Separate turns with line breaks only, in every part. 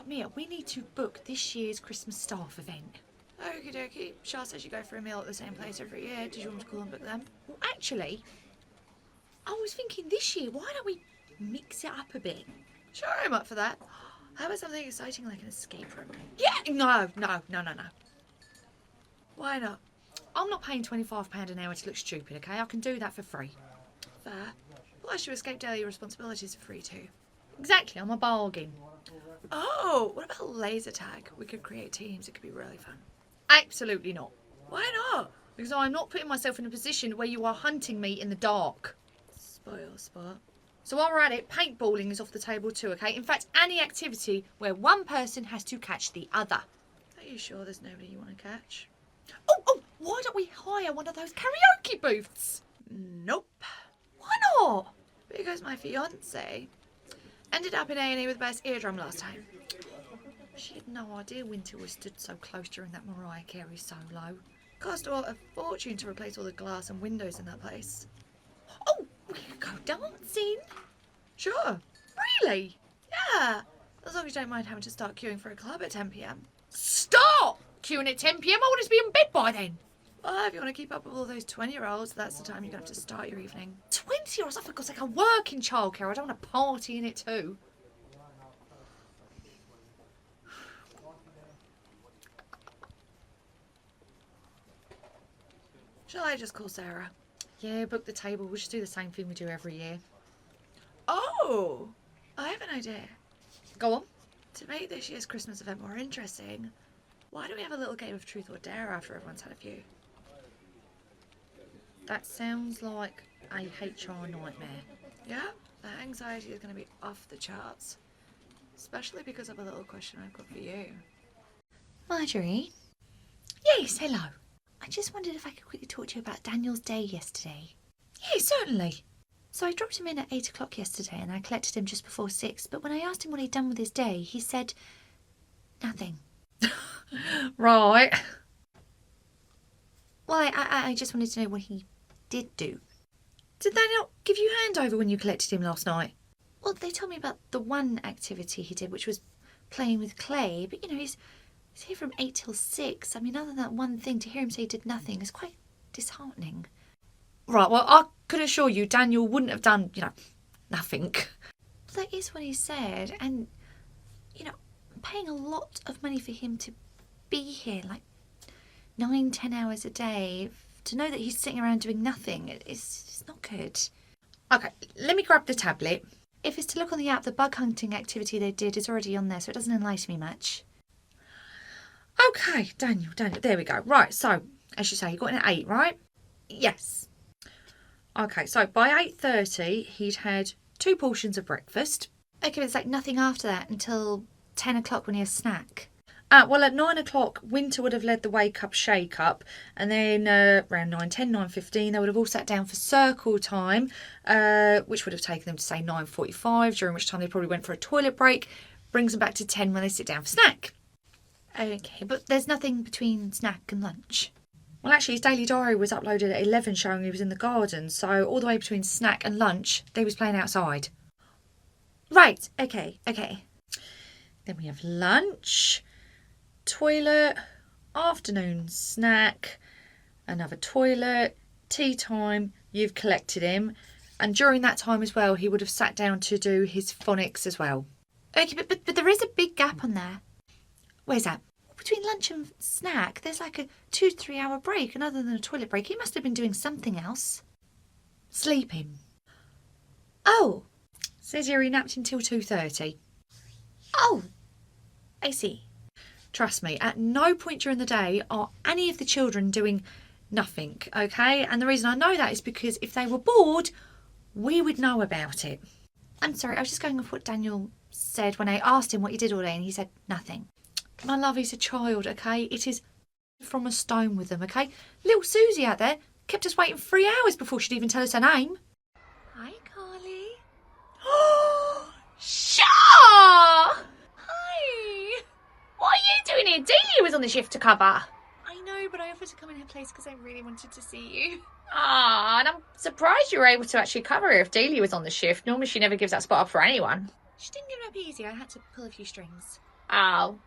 Right, Mia, we need to book this year's Christmas staff event.
Okie dokie. Shah says you go for a meal at the same place every year. Did you want me to call and book them?
Well, actually, I was thinking this year, why don't we mix it up a bit?
Sure, I'm up for that. How about something exciting like an escape room?
Yeah, no.
Why not?
I'm not paying £25 an hour to look stupid, okay? I can do that for free.
Fair. Plus, you escape daily responsibilities for free too.
Exactly, I'm a bargain.
Oh, what about laser tag? We could create teams. It could be really fun.
Absolutely not.
Why not?
Because I'm not putting myself in a position where you are hunting me in the dark.
Spoil spot.
So while we're at it, paintballing is off the table too, okay? In fact, any activity where one person has to catch the other.
Are you sure there's nobody you want to catch?
Oh, why don't we hire one of those karaoke booths?
Nope.
Why not?
Because my fiance ended up in A&E with best eardrum last time.
She had no idea Winter was stood so close during that Mariah Carey solo.
Cost her a fortune to replace all the glass and windows in that place.
Oh, we could go dancing.
Sure.
Really?
Yeah. As long as you don't mind having to start queuing for a club at 10 p.m.
Stop queuing at 10 p.m. I want us to be in bed by then.
Well, if you want to keep up with all those 20-year-olds, that's the time you're going to have to start your evening.
20-year-olds? I for God's sake, I work in childcare. I don't want to party in it too.
Shall I just call Sarah?
Yeah, book the table. We'll just do the same thing we do every year.
Oh, I have an idea.
Go on.
To make this year's Christmas event more interesting, why don't we have a little game of truth or dare after everyone's had a few?
That sounds like a HR nightmare.
Yeah, the anxiety is going to be off the charts. Especially because of a little question I've got for you.
Marjorie? Yes, hello. I just wondered if I could quickly talk to you about Daniel's day yesterday. Yes, certainly. So I dropped him in at 8 o'clock yesterday and I collected him just before 6. But when I asked him what he'd done with his day, he said nothing. Right. Well, I just wanted to know what he did do. Did they not give you handover when you collected him last night? Well, they told me about the one activity he did, which was playing with clay. But, you know, he's here from 8 till 6. I mean, other than that one thing, to hear him say he did nothing is quite disheartening. Right, well, I could assure you Daniel wouldn't have done, nothing. Well, that is what he said. And, I'm paying a lot of money for him to be here, like 9-10 hours a day. To know that he's sitting around doing nothing, it's not good. Okay, let me grab the tablet. If it's to look on the app, the bug hunting activity they did is already on there, so it doesn't enlighten me much. Okay, Daniel, there we go. Right, so, as you say, you got in at 8, right? Yes. Okay, so by 8:30, he'd had 2 portions of breakfast. Okay, it's like nothing after that until 10 o'clock when he has a snack. Well, at 9 o'clock, Winter would have led the wake-up, shake-up, and then around 9:10, 9:15, they would have all sat down for circle time, which would have taken them to, say, 9:45, during which time they probably went for a toilet break, brings them back to 10 when they sit down for snack. Okay, but there's nothing between snack and lunch. Well, actually, his daily diary was uploaded at 11, showing he was in the garden, so all the way between snack and lunch, they was playing outside. Right, okay. Then we have lunch, toilet, afternoon snack, another toilet, tea time, you've collected him, and during that time as well, he would have sat down to do his phonics as well. Okay, but there is a big gap on there. Where's that? Between lunch and snack, there's like a 2 to 3 hour break, and other than a toilet break, he must have been doing something else. Sleeping. Oh, says here he napped until 2:30. Oh, I see. Trust me, at no point during the day are any of the children doing nothing, okay? And the reason I know that is because if they were bored, we would know about it. I'm sorry, I was just going off what Daniel said when I asked him what he did all day, and he said nothing. My love, he's a child, okay? It is from a stone with them, okay? Little Susie out there kept us waiting 3 hours before she'd even tell us her name. Hi, Carly. Oh, Shah! Hi! What are you doing here? Delia was on the shift to cover.
I know, but I offered to come in her place because I really wanted to see you.
Ah, and I'm surprised you were able to actually cover her if Delia was on the shift. Normally she never gives that spot up for anyone.
She didn't give it up easy. I had to pull a few strings. Oh.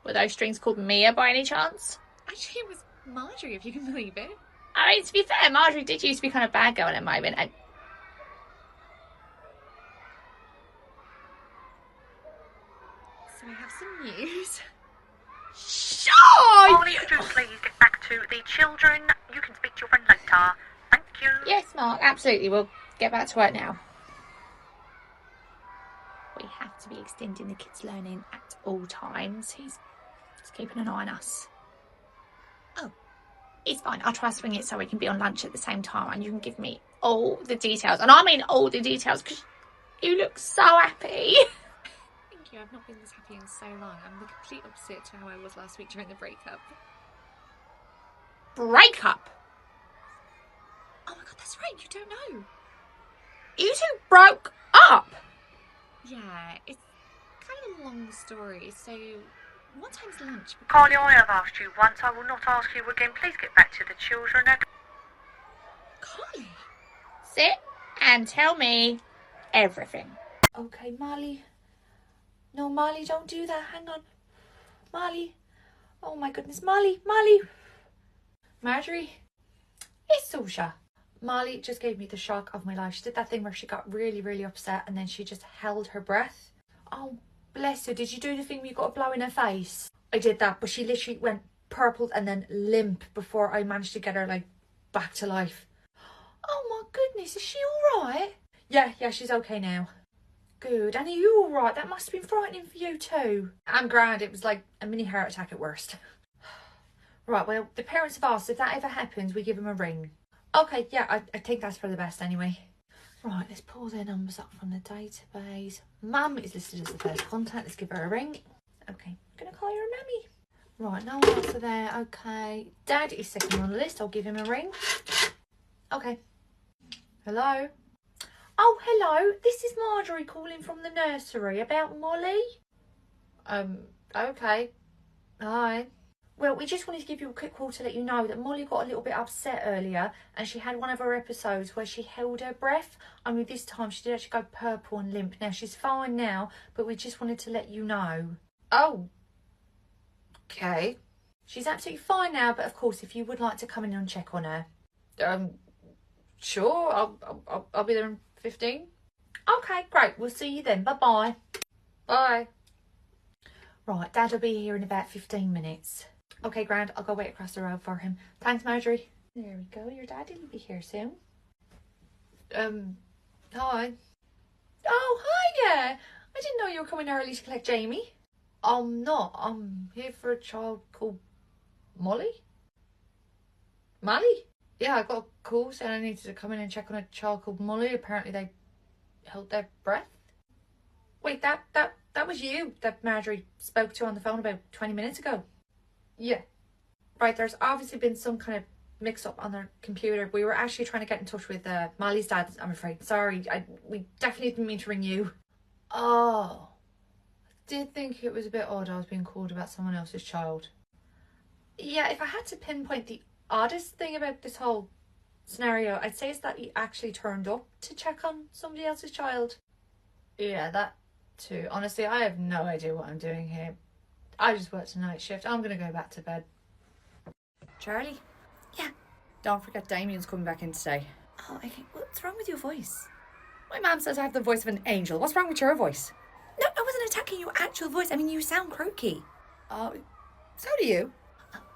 Were those strings called Mia by any chance?
Actually, it was Marjorie, if you can believe it.
I mean, to be fair, Marjorie did used to be kind of bad girl at a moment, and
So I have some news.
sure!
Molly, could you please get back to the children? You can speak to your friend later. Thank you.
Yes, Mark, absolutely. We'll get back to work now. We have to be extending the kids' learning at all times. He's keeping an eye on us.
Oh.
It's fine. I'll try to swing it so we can be on lunch at the same time and you can give me all the details. And I mean all the details because you look so happy.
Thank you. I've not been this happy in so long. I'm the complete opposite to how I was last week during the breakup.
Breakup?
Oh my god, that's right. You don't know.
You two broke up?
Yeah, it's kind of a long story. So, what time's lunch?
Carly, I have asked you once. I will not ask you again. Please get back to the children.
Carly?
Sit and tell me everything.
Okay, Molly. No, Molly, don't do that. Hang on. Molly. Oh my goodness, Molly. Molly. Marjorie. It's Susha. Molly just gave me the shock of my life. She did that thing where she got really, really upset and then she just held her breath. Oh, bless her. Did you do the thing where you got a blow in her face? I did that, but she literally went purple and then limp before I managed to get her, like, back to life. Oh my goodness, is she all right? Yeah, she's okay now. Good. And are you all right? That must have been frightening for you too. I'm grand. It was like a mini heart attack at worst. Right, well, the parents have asked if that ever happens, we give them a ring. Okay, yeah, I think that's for the best anyway. Right, let's pull their numbers up from the database. Mum is listed as the first contact. Let's give her a ring. Okay, I'm going to call her a Mummy. Right, no one else are there. Okay, Dad is second on the list. I'll give him a ring. Okay. Hello? Oh, hello. This is Marjorie calling from the nursery about Molly. Okay. Hi. Well, we just wanted to give you a quick call to let you know that Molly got a little bit upset earlier and she had one of her episodes where she held her breath. I mean, this time she did actually go purple and limp. Now, she's fine now, but we just wanted to let you know. Oh. Okay. She's absolutely fine now, but of course, if you would like to come in and check on her. Sure. I'll be there in 15. Okay, great. We'll see you then. Bye-bye. Bye. Right, Dad will be here in about 15 minutes. Okay, grand. I'll go wait across the road for him. Thanks, Marjorie. There we go. Your daddy will be here soon. Hi. Oh, hi there. I didn't know you were coming early to collect Jamie. I'm not. I'm here for a child called Molly. Molly? Yeah, I got a call saying I needed to come in and check on a child called Molly. Apparently they held their breath. Wait, that was you that Marjorie spoke to on the phone about 20 minutes ago. Yeah. Right, there's obviously been some kind of mix-up on their computer. We were actually trying to get in touch with Molly's dad, I'm afraid. Sorry, we definitely didn't mean to ring you. Oh. I did think it was a bit odd I was being called about someone else's child. Yeah, if I had to pinpoint the oddest thing about this whole scenario, I'd say it's that he actually turned up to check on somebody else's child. Yeah, that too. Honestly, I have no idea what I'm doing here. I just worked a night shift. I'm going to go back to bed. Charlie? Yeah? Don't forget Damien's coming back in today. Oh, okay. What's wrong with your voice? My mum says I have the voice of an angel. What's wrong with your voice? No, I wasn't attacking your actual voice. I mean, you sound croaky. Oh, so do you.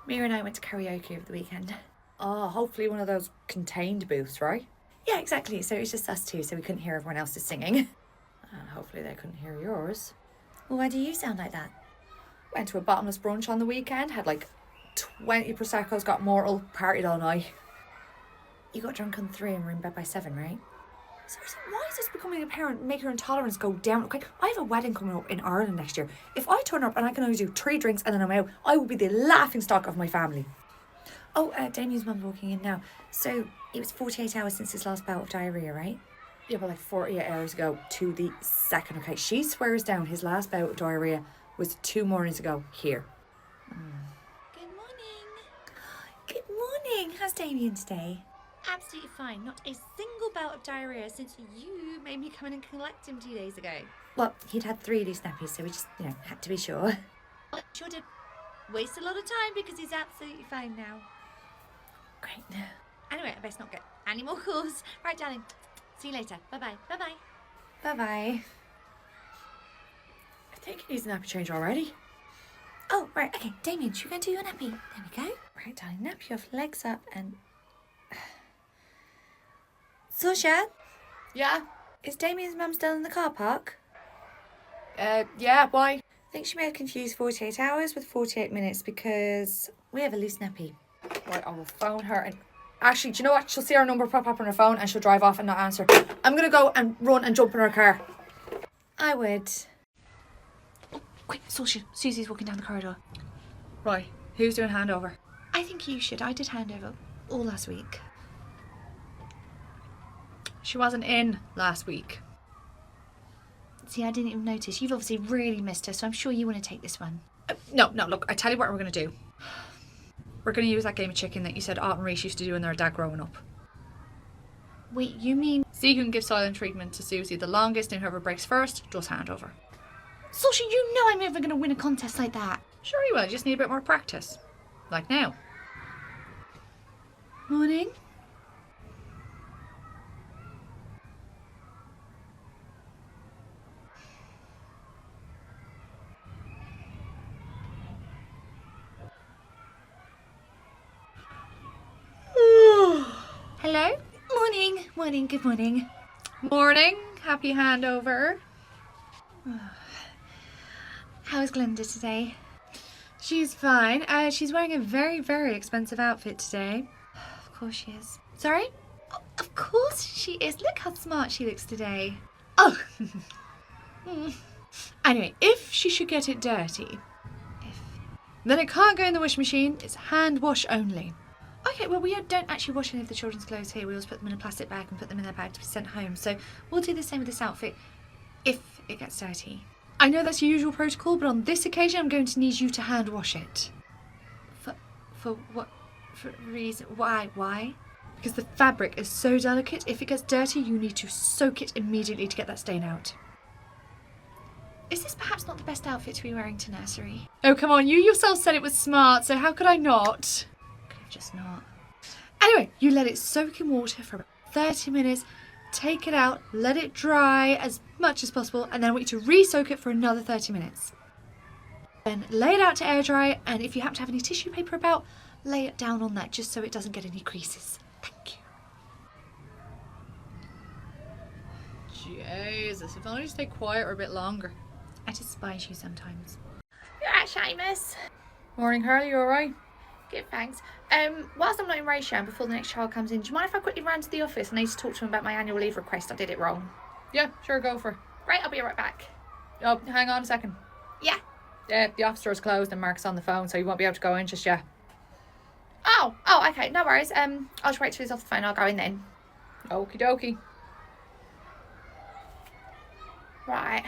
Mira and I went to karaoke over the weekend. Oh, hopefully one of those contained booths, right? Yeah, exactly. So it's just us two, so we couldn't hear everyone else's singing. And hopefully they couldn't hear yours. Well, why do you sound like that? Went to a bottomless brunch on the weekend, had like 20 Prosecco's, got mortal, partied all night. You got drunk on 3 and were in bed by 7, right? Seriously, why is this becoming apparent? Make your intolerance go down. Okay, I have a wedding coming up in Ireland next year. If I turn up and I can only do 3 drinks and then I'm out, I will be the laughingstock of my family. Oh, Damien's mum's walking in now. So, it was 48 hours since his last bout of diarrhoea, right? Yeah, but like 48 hours ago to the second. Okay, she swears down his last bout of diarrhoea was 2 mornings ago here. Good morning. Good morning. How's Damien today? absolutely fine. Not a single bout of diarrhea since you made me come in and collect him 2 days ago. Well, he'd had 3 loose nappies, so we just, had to be sure. But sure did waste a lot of time because he's absolutely fine now. Great. Anyway, I best not get any more calls. Right, darling. See you later. Bye-bye. Bye-bye. Bye-bye. I think he needs a nappy change already. Oh, right, okay. Damien, should we go and do your nappy? There we go. Right, darling, nap you off, legs up, and... Saoirse,
Yeah?
is Damien's mum still in the car park?
Yeah, why?
I think she may have confused 48 hours with 48 minutes because we have a loose nappy.
Right, I will phone her and... Actually, do you know what? She'll see our number pop up on her phone and she'll drive off and not answer. I'm going to go and run and jump in her car.
I would. Oh, quick, Saoirse, Susie's walking down the corridor.
Right, who's doing handover?
I think you should. I did handover all last week.
She wasn't in last week.
See, I didn't even notice. You've obviously really missed her, so I'm sure you want to take this one.
No, look, I tell you what we're going to do. We're going to use that game of chicken that you said Art and Reese used to do when they were dad growing up.
Wait, you mean...
See who can give silent treatment to Susie the longest, and whoever breaks first does handover.
Saoirse, you know I'm never going to win a contest like that.
Sure you will, you just need a bit more practice. Like now.
Morning. Hello? Morning. Morning. Good morning.
Morning, happy handover.
How's Glenda today?
She's fine. She's wearing a very, very expensive outfit today.
Of course she is.
Sorry?
Oh, of course she is. Look how smart she looks today.
Oh. Anyway, if she should get it dirty, then it can't go in the wash machine. It's hand wash only.
Okay, well, we don't actually wash any of the children's clothes here. We always put them in a plastic bag and put them in their bag to be sent home. So we'll do the same with this outfit if it gets dirty.
I know that's your usual protocol, but on this occasion I'm going to need you to hand wash it.
For what reason? Why?
Because the fabric is so delicate, if it gets dirty, you need to soak it immediately to get that stain out.
Is this perhaps not the best outfit to be wearing to nursery?
Oh, come on, you yourself said it was smart, so how could I not?
Could have just not.
Anyway, you let it soak in water for about 30 minutes, take it out, let it dry as much as possible, and then I want you to re-soak it for another 30 minutes. Then lay it out to air dry, and if you happen to have any tissue paper about, lay it down on that just so it doesn't get any creases. Thank you. Jesus, if only you stay quiet or a bit longer.
I despise you sometimes.
You're right, Seamus.
Morning, Harley, you alright?
Good, thanks. Whilst I'm not in ratio and before the next child comes in, do you mind if I quickly run to the office? I need to talk to him about my annual leave request. I did it wrong.
Yeah, sure, go for it.
Right, I'll be right back.
Oh, hang on a second.
Yeah.
Yeah, the office door's closed and Mark's on the phone, so you won't be able to go in just yet.
Oh, okay, no worries. I'll just wait till he's off the phone. I'll go in then.
Okie dokie.
Right.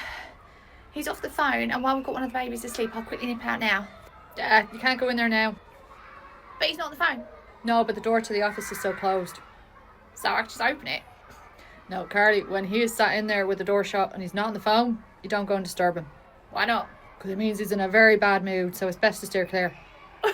He's off the phone, and while we've got one of the babies asleep, I'll quickly nip out now.
You can't go in there now.
But he's not on the phone,
No, but the door to the office is still closed.
so I can just open it.
No, Carly, when he is sat in there with the door shut and he's not on the phone, you don't go and disturb him.
Why not?
Because it means he's in a very bad mood, so it's best to steer clear.
But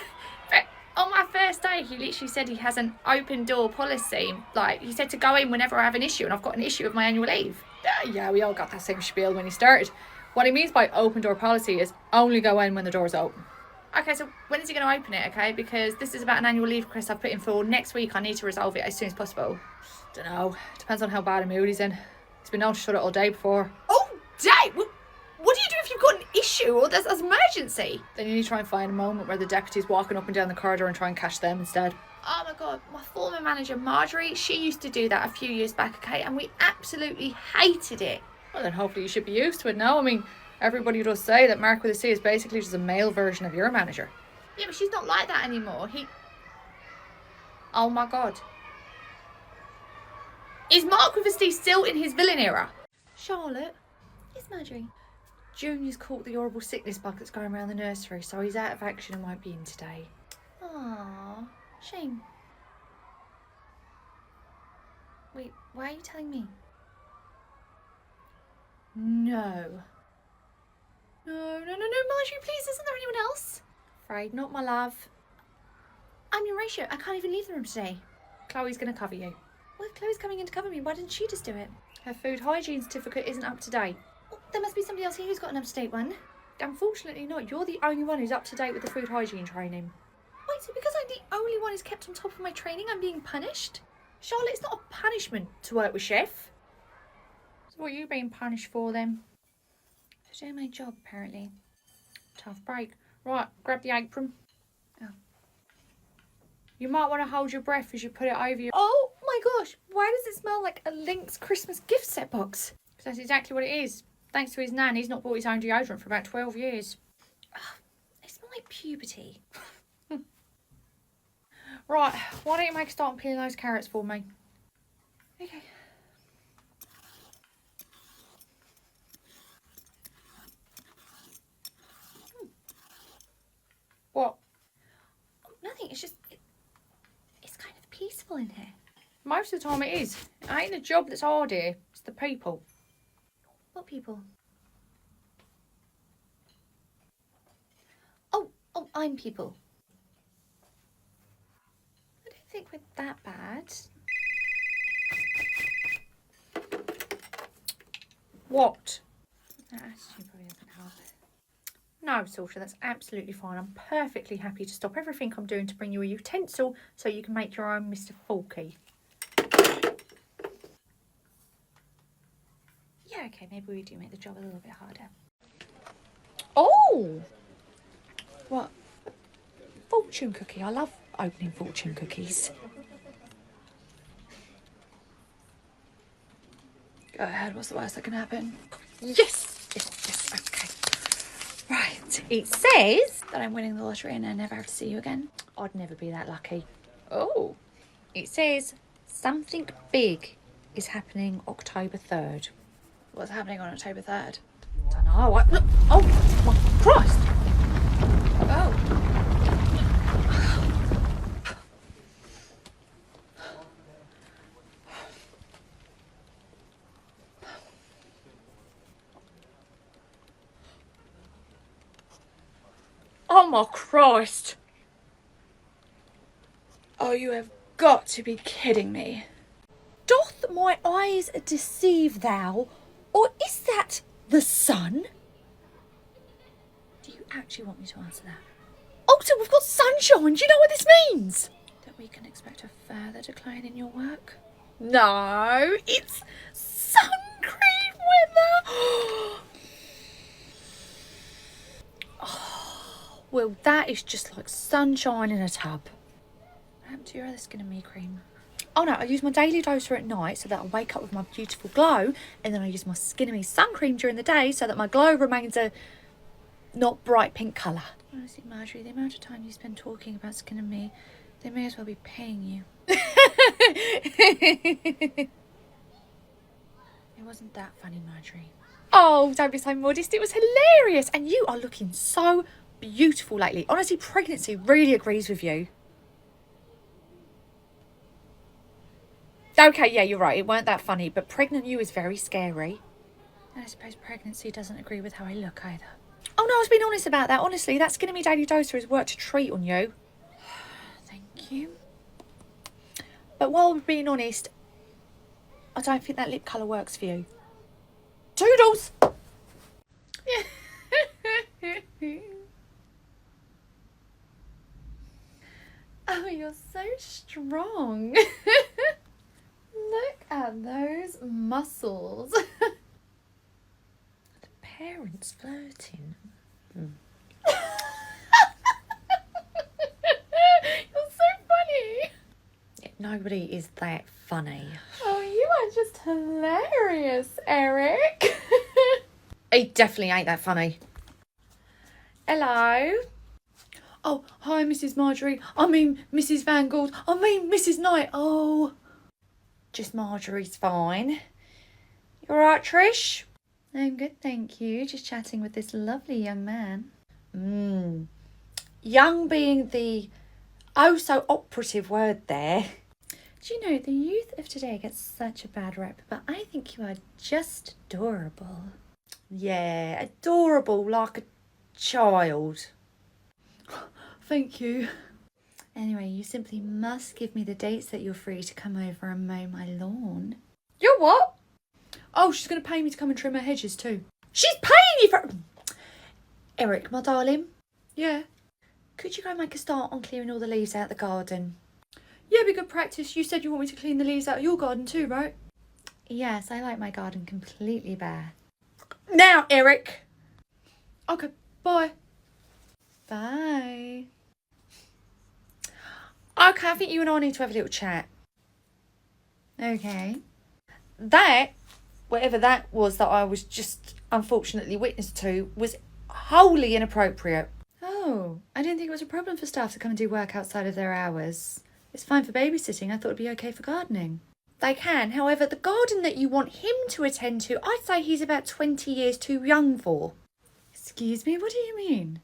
on my first day, he literally said he has an open door policy. Like, he said to go in whenever I have an issue, and I've got an issue with my annual leave.
Yeah, we all got that same spiel when he started. What he means by open door policy is only go in when the door's open.
Okay, so when is he going to open it, okay? Because this is about an annual leave request I've put in for next week. I need to resolve it as soon as possible.
Dunno. Depends on how bad a mood he's in. He's been known to shut it all day before.
Oh, day! What do you do if you've got an issue or there's an emergency?
Then you need to try and find a moment where the deputy's walking up and down the corridor and try and catch them instead.
Oh my God, my former manager, Marjorie, she used to do that a few years back, okay? And we absolutely hated it.
Well, then hopefully you should be used to it now. I mean, everybody does say that Mark with a C is basically just a male version of your manager.
Yeah, but she's not like that anymore. Oh my God. Is Mark with a C still in his villain era?
Charlotte, it's Marjorie. Junior's caught the horrible sickness bug that's going around the nursery, so he's out of action and won't be in today. Aww, shame. Wait, why are you telling me?
No. No, Marjorie, please, isn't there anyone else?
Afraid not, my love.
I'm your ratio. I can't even leave the room today.
Chloe's going to cover you.
Well, if Chloe's coming in to cover me, why didn't she just do it?
Her food hygiene certificate isn't up to date.
Well, there must be somebody else here who's got an up-to-date one.
Unfortunately not. You're the only one who's up to date with the food hygiene training.
Wait, so because I'm the only one who's kept on top of my training, I'm being punished?
Charlotte, it's not a punishment to work with Chef. So what are you being punished for then?
For doing my job, apparently.
Tough break. Right, grab the apron.
Oh.
You might want to hold your breath as you put it over your...
Oh my gosh, why does it smell like a Lynx Christmas gift set box?
Because that's exactly what it is. Thanks to his nan, he's not bought his own deodorant for about 12 years.
They smell like puberty.
Right, why don't you make a start on peeling those carrots for me?
Okay.
What?
Nothing, it's just... It's kind of peaceful in here.
Most of the time it is. It ain't the job that's hard here, it's the people.
What people? Oh, I'm people. I don't think we're that bad.
What? That attitude probably doesn't help. No, Saoirse, that's absolutely fine. I'm perfectly happy to stop everything I'm doing to bring you a utensil so you can make your own Mr. Forky.
Yeah, okay, maybe we do make the job a little bit harder.
Oh! What? Fortune cookie. I love opening fortune cookies.
Go ahead, what's the worst that can happen?
Yes! Yes, okay. Right, it says...
That I'm winning the lottery and I never have to see you again.
I'd never be that lucky. Oh! It says something big is happening October 3rd.
What's happening on October 3rd?
Don't know. Look. Oh, my Christ!
Oh.
Oh, my Christ!
Oh, you have got to be kidding me.
Doth my eyes deceive thou, or is that the sun?
Do you actually want me to answer that?
Oh, so we've got sunshine. Do you know what this means?
That we can expect a further decline in your work?
No, it's sun cream weather. Oh, well, that is just like sunshine in a tub.
What happened to your other skin and me cream?
Oh no, I use my daily doser at night so that I wake up with my beautiful glow, and then I use my Skin and Me sun cream during the day so that my glow remains a not bright pink colour.
Honestly, Marjorie, the amount of time you spend talking about Skin and Me, they may as well be paying you. It wasn't that funny, Marjorie.
Oh, don't be so modest. It was hilarious. And you are looking so beautiful lately. Honestly, pregnancy really agrees with you. Okay, yeah, you're right. It weren't that funny, but pregnant you is very scary.
And I suppose pregnancy doesn't agree with how I look either.
Oh no, I was being honest about that. Honestly, that Skin and Me daily doser has worked a treat on you.
Thank you.
But while we're being honest, I don't think that lip colour works for you. Toodles!
Oh, you're so strong. Look at those muscles.
The parents flirting.
You're so funny.
Nobody is that funny.
Oh, you are just hilarious, Eric.
He definitely ain't that funny. Hello?
Oh, hi, Mrs. Marjorie. I mean, Mrs. Van Gould. I mean, Mrs. Knight. Oh.
Just Marjorie's fine. You alright, Trish?
I'm good, thank you. Just chatting with this lovely young man.
Young being the oh so operative word there. Do you know, the youth of today gets such a bad rep, but I think you are just adorable.
Yeah, adorable like a child. Thank you.
Anyway, you simply must give me the dates that you're free to come over and mow my lawn.
You're what? Oh, she's going to pay me to come and trim her hedges too. She's paying you for...
Eric, my darling,
Yeah.
could you go make a start on clearing all the leaves out the garden?
Yeah, be good practice. You said you want me to clean the leaves out of your garden too, right?
Yes, I like my garden completely bare.
Now, Eric. Okay, bye.
Bye. Okay, I think you and I need to have a little chat. Okay.
That, whatever that was that I was just unfortunately witness to, was wholly inappropriate.
Oh, I didn't think it was a problem for staff to come and do work outside of their hours. It's fine for babysitting. I thought it'd be okay for gardening.
They can, however, the garden that you want him to attend to, I'd say he's about 20 years too young for.
Excuse me, what do you mean?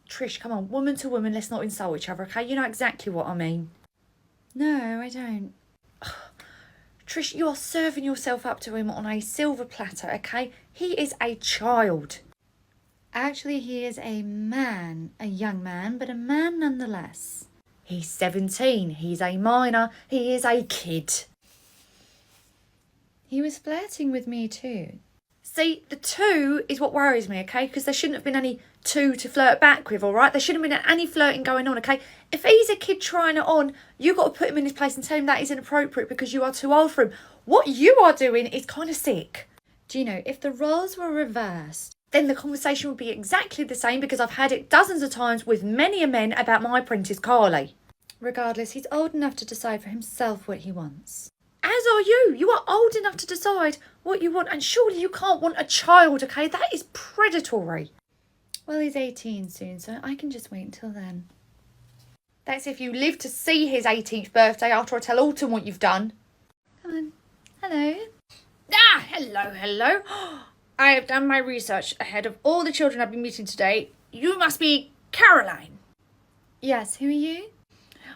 Trish, come on, woman to woman, let's not insult each other, okay? You know exactly what I mean.
No, I don't.
Trish, you are serving yourself up to him on a silver platter, okay? He is a child.
Actually, he is a man. A young man, but a man nonetheless.
He's 17. He's a minor. He is a kid.
He was flirting with me too.
See, the two is what worries me, okay? Because there shouldn't have been any two to flirt back with, all right? There shouldn't have been any flirting going on, okay? If he's a kid trying it on, you got to put him in his place and tell him that is inappropriate because you are too old for him. What you are doing is kind of sick.
Do you know, if the roles were reversed,
then the conversation would be exactly the same because I've had it dozens of times with many a men about my apprentice Carly.
regardless, he's old enough to decide for himself what he wants.
As are you. You are old enough to decide what you want, and surely you can't want a child, okay? That is predatory.
Well, he's 18 soon, so I can just wait until then.
That's if you live to see his 18th birthday after I tell Autumn what you've done.
Come on. Hello.
Ah, hello. I have done my research ahead of all the children I've been meeting today. You must be Caroline.
Yes, who are you?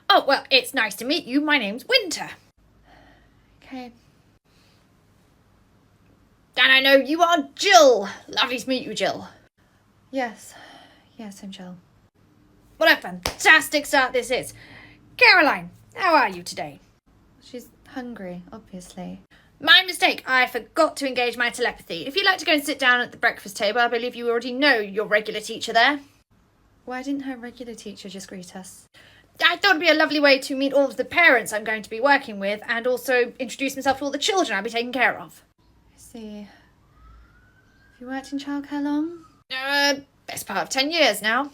Oh, well, it's nice to meet you. My name's Winter.
Okay.
And I know you are Jill. Lovely to meet you, Jill.
Yes, I'm Jill.
What a fantastic start this is. Caroline, how are you today?
She's hungry, obviously.
My mistake. I forgot to engage my telepathy. If you'd like to go and sit down at the breakfast table, I believe you already know your regular teacher there.
Why didn't her regular teacher just greet us?
I thought it'd be a lovely way to meet all of the parents I'm going to be working with and also introduce myself to all the children I'll be taking care of.
I see. Have you worked in childcare long?
Best part of 10 years now.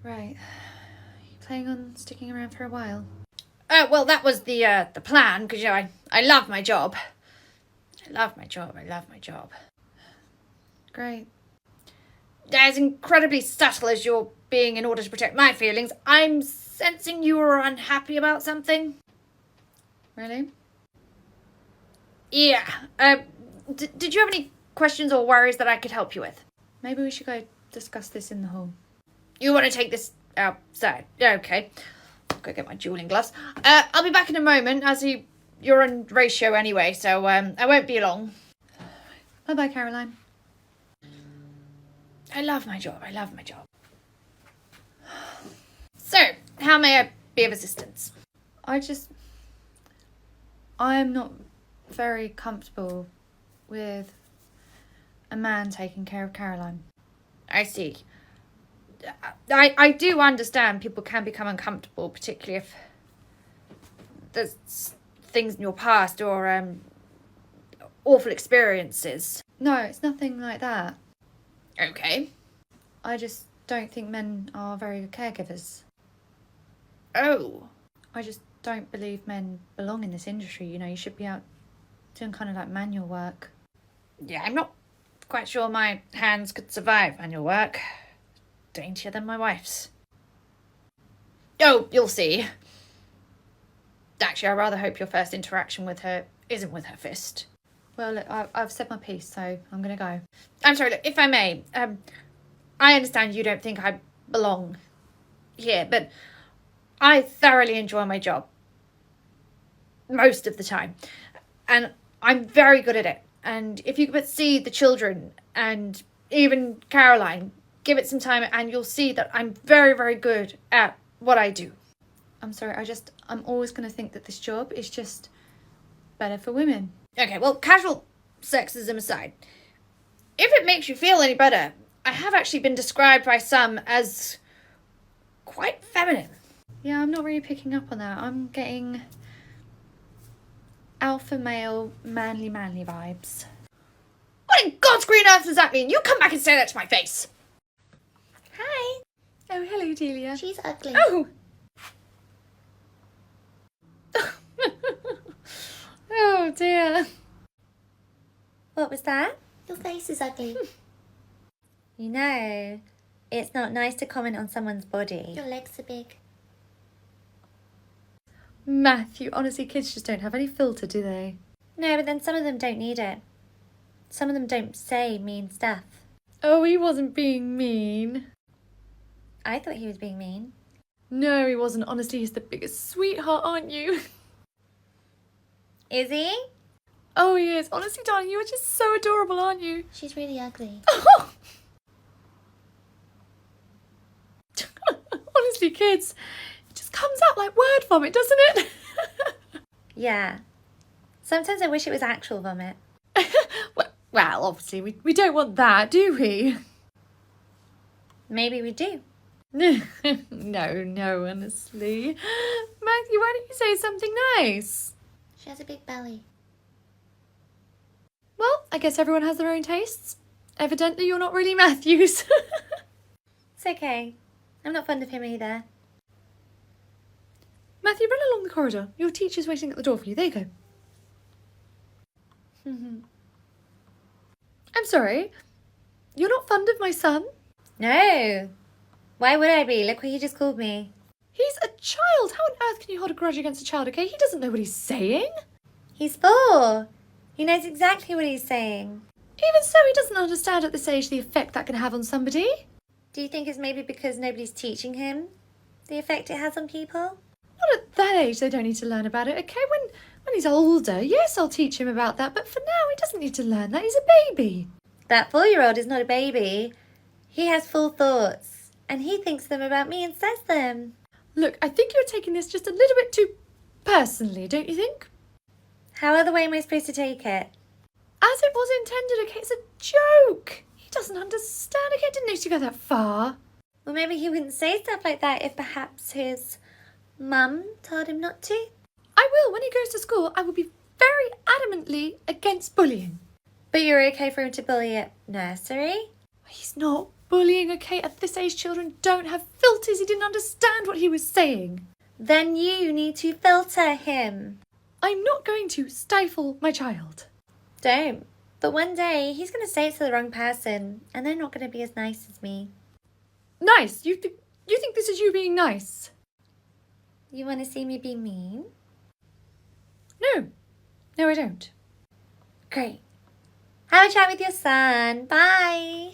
Right. Are you planning on sticking around for a while?
Well, that was the plan, because, you know, I love my job. I love my job.
Great.
As incredibly subtle as you're being in order to protect my feelings, I'm sensing you are unhappy about something.
Really?
Yeah. Did you have any questions or worries that I could help you with?
Maybe we should go discuss this in the hall.
You want to take this outside? Okay. I'll go get my dueling gloves. I'll be back in a moment, as you're on ratio anyway, so I won't be long.
Bye-bye, Caroline.
I love my job. So, how may I be of assistance?
I'm not very comfortable with a man taking care of Caroline.
I see. I do understand people can become uncomfortable, particularly if there's things in your past or awful experiences.
No, it's nothing like that.
Okay.
I just don't think men are very good caregivers.
Oh.
I just don't believe men belong in this industry. You know, you should be out doing kind of like manual work.
Yeah, I'm not quite sure my hands could survive manual work. Daintier than my wife's. Oh, you'll see. Actually, I rather hope your first interaction with her isn't with her fist.
Well, look, I've said my piece, so I'm going to go.
I'm sorry, look, if I may, I understand you don't think I belong here, but I thoroughly enjoy my job. most of the time. And I'm very good at it. And if you could see the children and even Caroline, give it some time and you'll see that I'm very, very good at what I do. I'm sorry, I'm always going to think that this job is just better for women. Okay, well, casual sexism aside, if it makes you feel any better, I have actually been described by some as quite feminine. Yeah, I'm not really picking up on that. I'm getting alpha male, manly vibes. What in God's green earth does that mean? You come back and say that to my face.
Hi.
Oh, hello, Delia.
She's ugly.
Oh. Oh dear.
What was that?
Your face is ugly.
You know, it's not nice to comment on someone's body.
Your legs are big.
Matthew, honestly, kids just don't have any filter, do they?
No, but then some of them don't need it. Some of them don't say mean stuff.
Oh, he wasn't being mean.
I thought he was being mean.
No, he wasn't. Honestly, he's the biggest sweetheart, aren't you?
Is he?
Oh, he is. Honestly, darling, you are just so adorable, aren't you?
She's really ugly.
Honestly, kids, it just comes out like word vomit, doesn't it?
Yeah. Sometimes I wish it was actual vomit.
Well, obviously, we don't want that, do we?
Maybe we do.
No, honestly. Matthew, why don't you say something nice?
She has a big belly.
Well, I guess everyone has their own tastes. Evidently, you're not really Matthew's.
It's okay. I'm not fond of him either.
Matthew, run along the corridor. Your teacher's waiting at the door for you. There you go. I'm sorry. You're not fond of my son?
No. Why would I be? Look what he just called me.
He's a child. How on earth can you hold a grudge against a child, okay? He doesn't know what he's saying.
He's 4. He knows exactly what he's saying.
Even so, he doesn't understand at this age the effect that can have on somebody.
Do you think it's maybe because nobody's teaching him the effect it has on people?
Not at that age, they don't need to learn about it, okay? When he's older, yes, I'll teach him about that, but for now, he doesn't need to learn that. He's a baby.
That 4-year-old is not a baby. He has full thoughts, and he thinks them about me and says them.
Look, I think you're taking this just a little bit too personally, don't you think?
How other way am I supposed to take it?
As it was intended, okay? It's a joke. He doesn't understand, okay? Didn't need to go that far.
Well, maybe he wouldn't say stuff like that if perhaps his mum told him not to.
I will. When he goes to school, I will be very adamantly against bullying.
But you're okay for him to bully at nursery?
He's not bullying, okay? At this age, children don't have filters. He didn't understand what he was saying.
Then you need to filter him.
I'm not going to stifle my child.
Don't. But one day, he's going to say it to the wrong person, and they're not going to be as nice as me.
Nice? You think this is you being nice?
You want to see me be mean?
No, I don't.
Great. Have a chat with your son. Bye.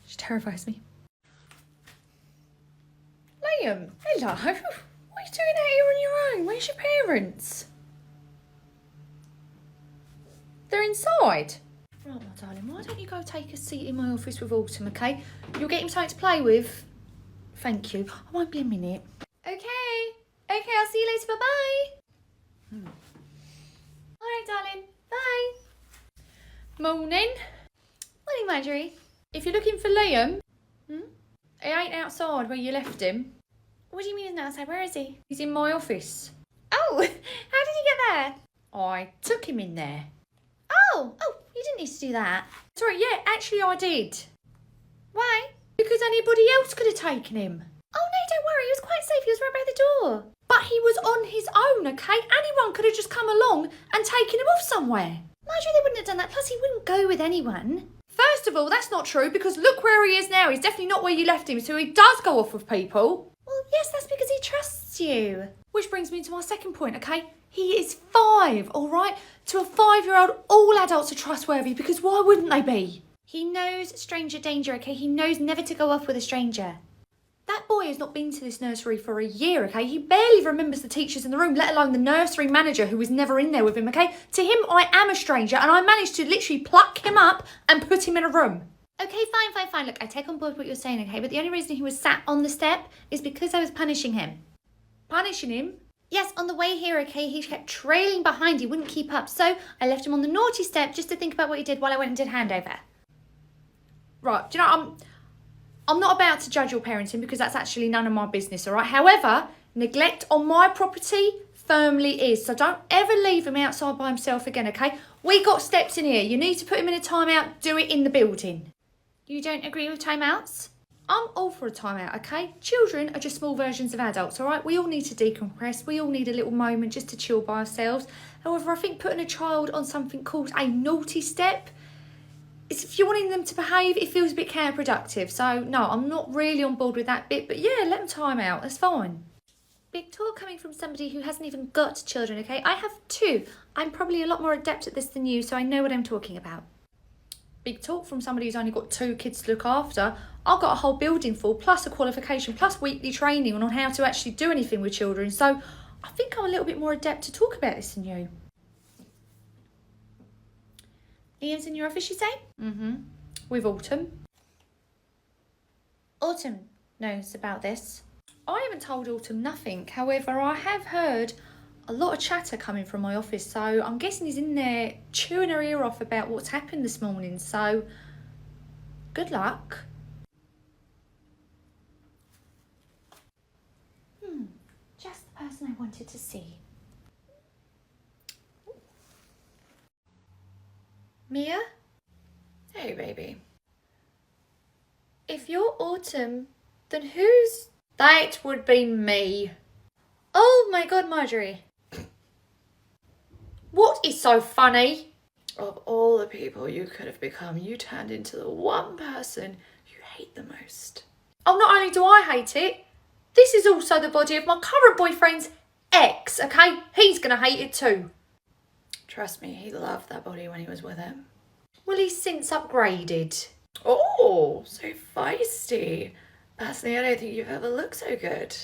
She terrifies me. Liam, hello. What are you doing out here on your own? Where's your parents? They're inside. Right, my darling, why don't you go take a seat in my office with Autumn, okay? You'll get him something to play with. Thank you. I won't be a minute. Okay, I'll see you later. Bye-bye. All right, darling. Bye. Morning. Morning, Marjorie. If you're looking for Liam, he ain't outside where you left him.
What do you mean he's not outside? Where is he?
He's in my office.
Oh, how did he get there?
I took him in there.
Oh, you didn't need to do that.
Sorry, yeah, actually I did.
Why?
Because anybody else could have taken him.
Oh, no, don't worry. He was quite safe. He was right by the door.
But he was on his own, okay? Anyone could have just come along and taken him off somewhere.
Marjorie, they wouldn't have done that. Plus, he wouldn't go with anyone.
First of all, that's not true because look where he is now. He's definitely not where you left him, so he does go off with people.
Well, yes, that's because he trusts you.
Which brings me to my second point, okay? He is 5, all right? To a 5-year-old, all adults are trustworthy because why wouldn't they be?
He knows stranger danger, okay? He knows never to go off with a stranger.
That boy has not been to this nursery for a year, okay? He barely remembers the teachers in the room, let alone the nursery manager who was never in there with him, okay? To him, I am a stranger, and I managed to literally pluck him up and put him in a room.
Okay, fine. Look, I take on board what you're saying, okay? But the only reason he was sat on the step is because I was punishing him.
Punishing him?
Yes, on the way here, okay, he kept trailing behind. He wouldn't keep up. So I left him on the naughty step just to think about what he did while I went and did handover.
Right, do you know, I'm not about to judge your parenting because that's actually none of my business, all right? However, neglect on my property firmly is. So don't ever leave him outside by himself again, okay? We got steps in here. You need to put him in a timeout. Do it in the building.
You don't agree with timeouts?
I'm all for a timeout, okay? Children are just small versions of adults, all right? We all need to decompress. We all need a little moment just to chill by ourselves. However, I think putting a child on something called a naughty step, if you're wanting them to behave, it feels a bit counterproductive. So, no, I'm not really on board with that bit. But yeah, let them time out. That's fine.
Big talk coming from somebody who hasn't even got children, okay? I have 2. I'm probably a lot more adept at this than you, so I know what I'm talking about.
Big talk from somebody who's only got 2 kids to look after. I've got a whole building full, plus a qualification, plus weekly training on how to actually do anything with children. So I think I'm a little bit more adept to talk about this than you.
Liam's in your office, you say?
Mm-hmm. With Autumn.
Autumn knows about this.
I haven't told Autumn nothing. However, I have heard a lot of chatter coming from my office. So I'm guessing he's in there chewing her ear off about what's happened this morning. So good luck.
Just the person I wanted to see. Mia?
Hey, baby.
If you're Autumn, then who's...
That would be me.
Oh my god, Marjorie.
What is so funny?
Of all the people you could have become, you turned into the one person you hate the most.
Oh, not only do I hate it, this is also the body of my current boyfriend's ex, okay? He's going to hate it too.
Trust me, he loved that body when he was with him.
Well, he's since upgraded.
Oh, so feisty. Personally, I don't think you've ever looked so good.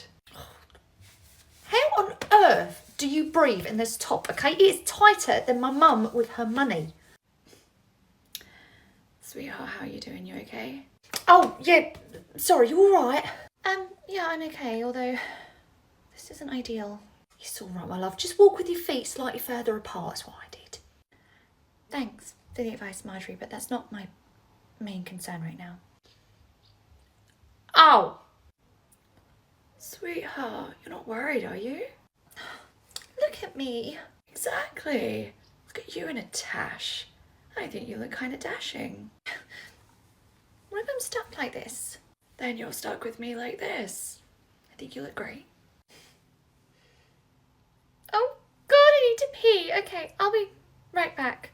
How on earth do you breathe in this top, okay? It's tighter than my mum with her money.
Sweetheart, how are you doing? You okay?
Oh, yeah, sorry, you all right?
Yeah, I'm okay, although this isn't ideal.
It's all right, my love. Just walk with your feet slightly further apart. That's what I did.
Thanks for the advice, Marjorie, but that's not my main concern right now.
Oh,
Sweetheart, you're not worried, are you?
Look at me.
Exactly. Look at you in a tash. I think you look kind of dashing.
What if I'm stuck like this?
Then you're stuck with me like this. I think you look great.
Oh, God, I need to pee. Okay, I'll be right back.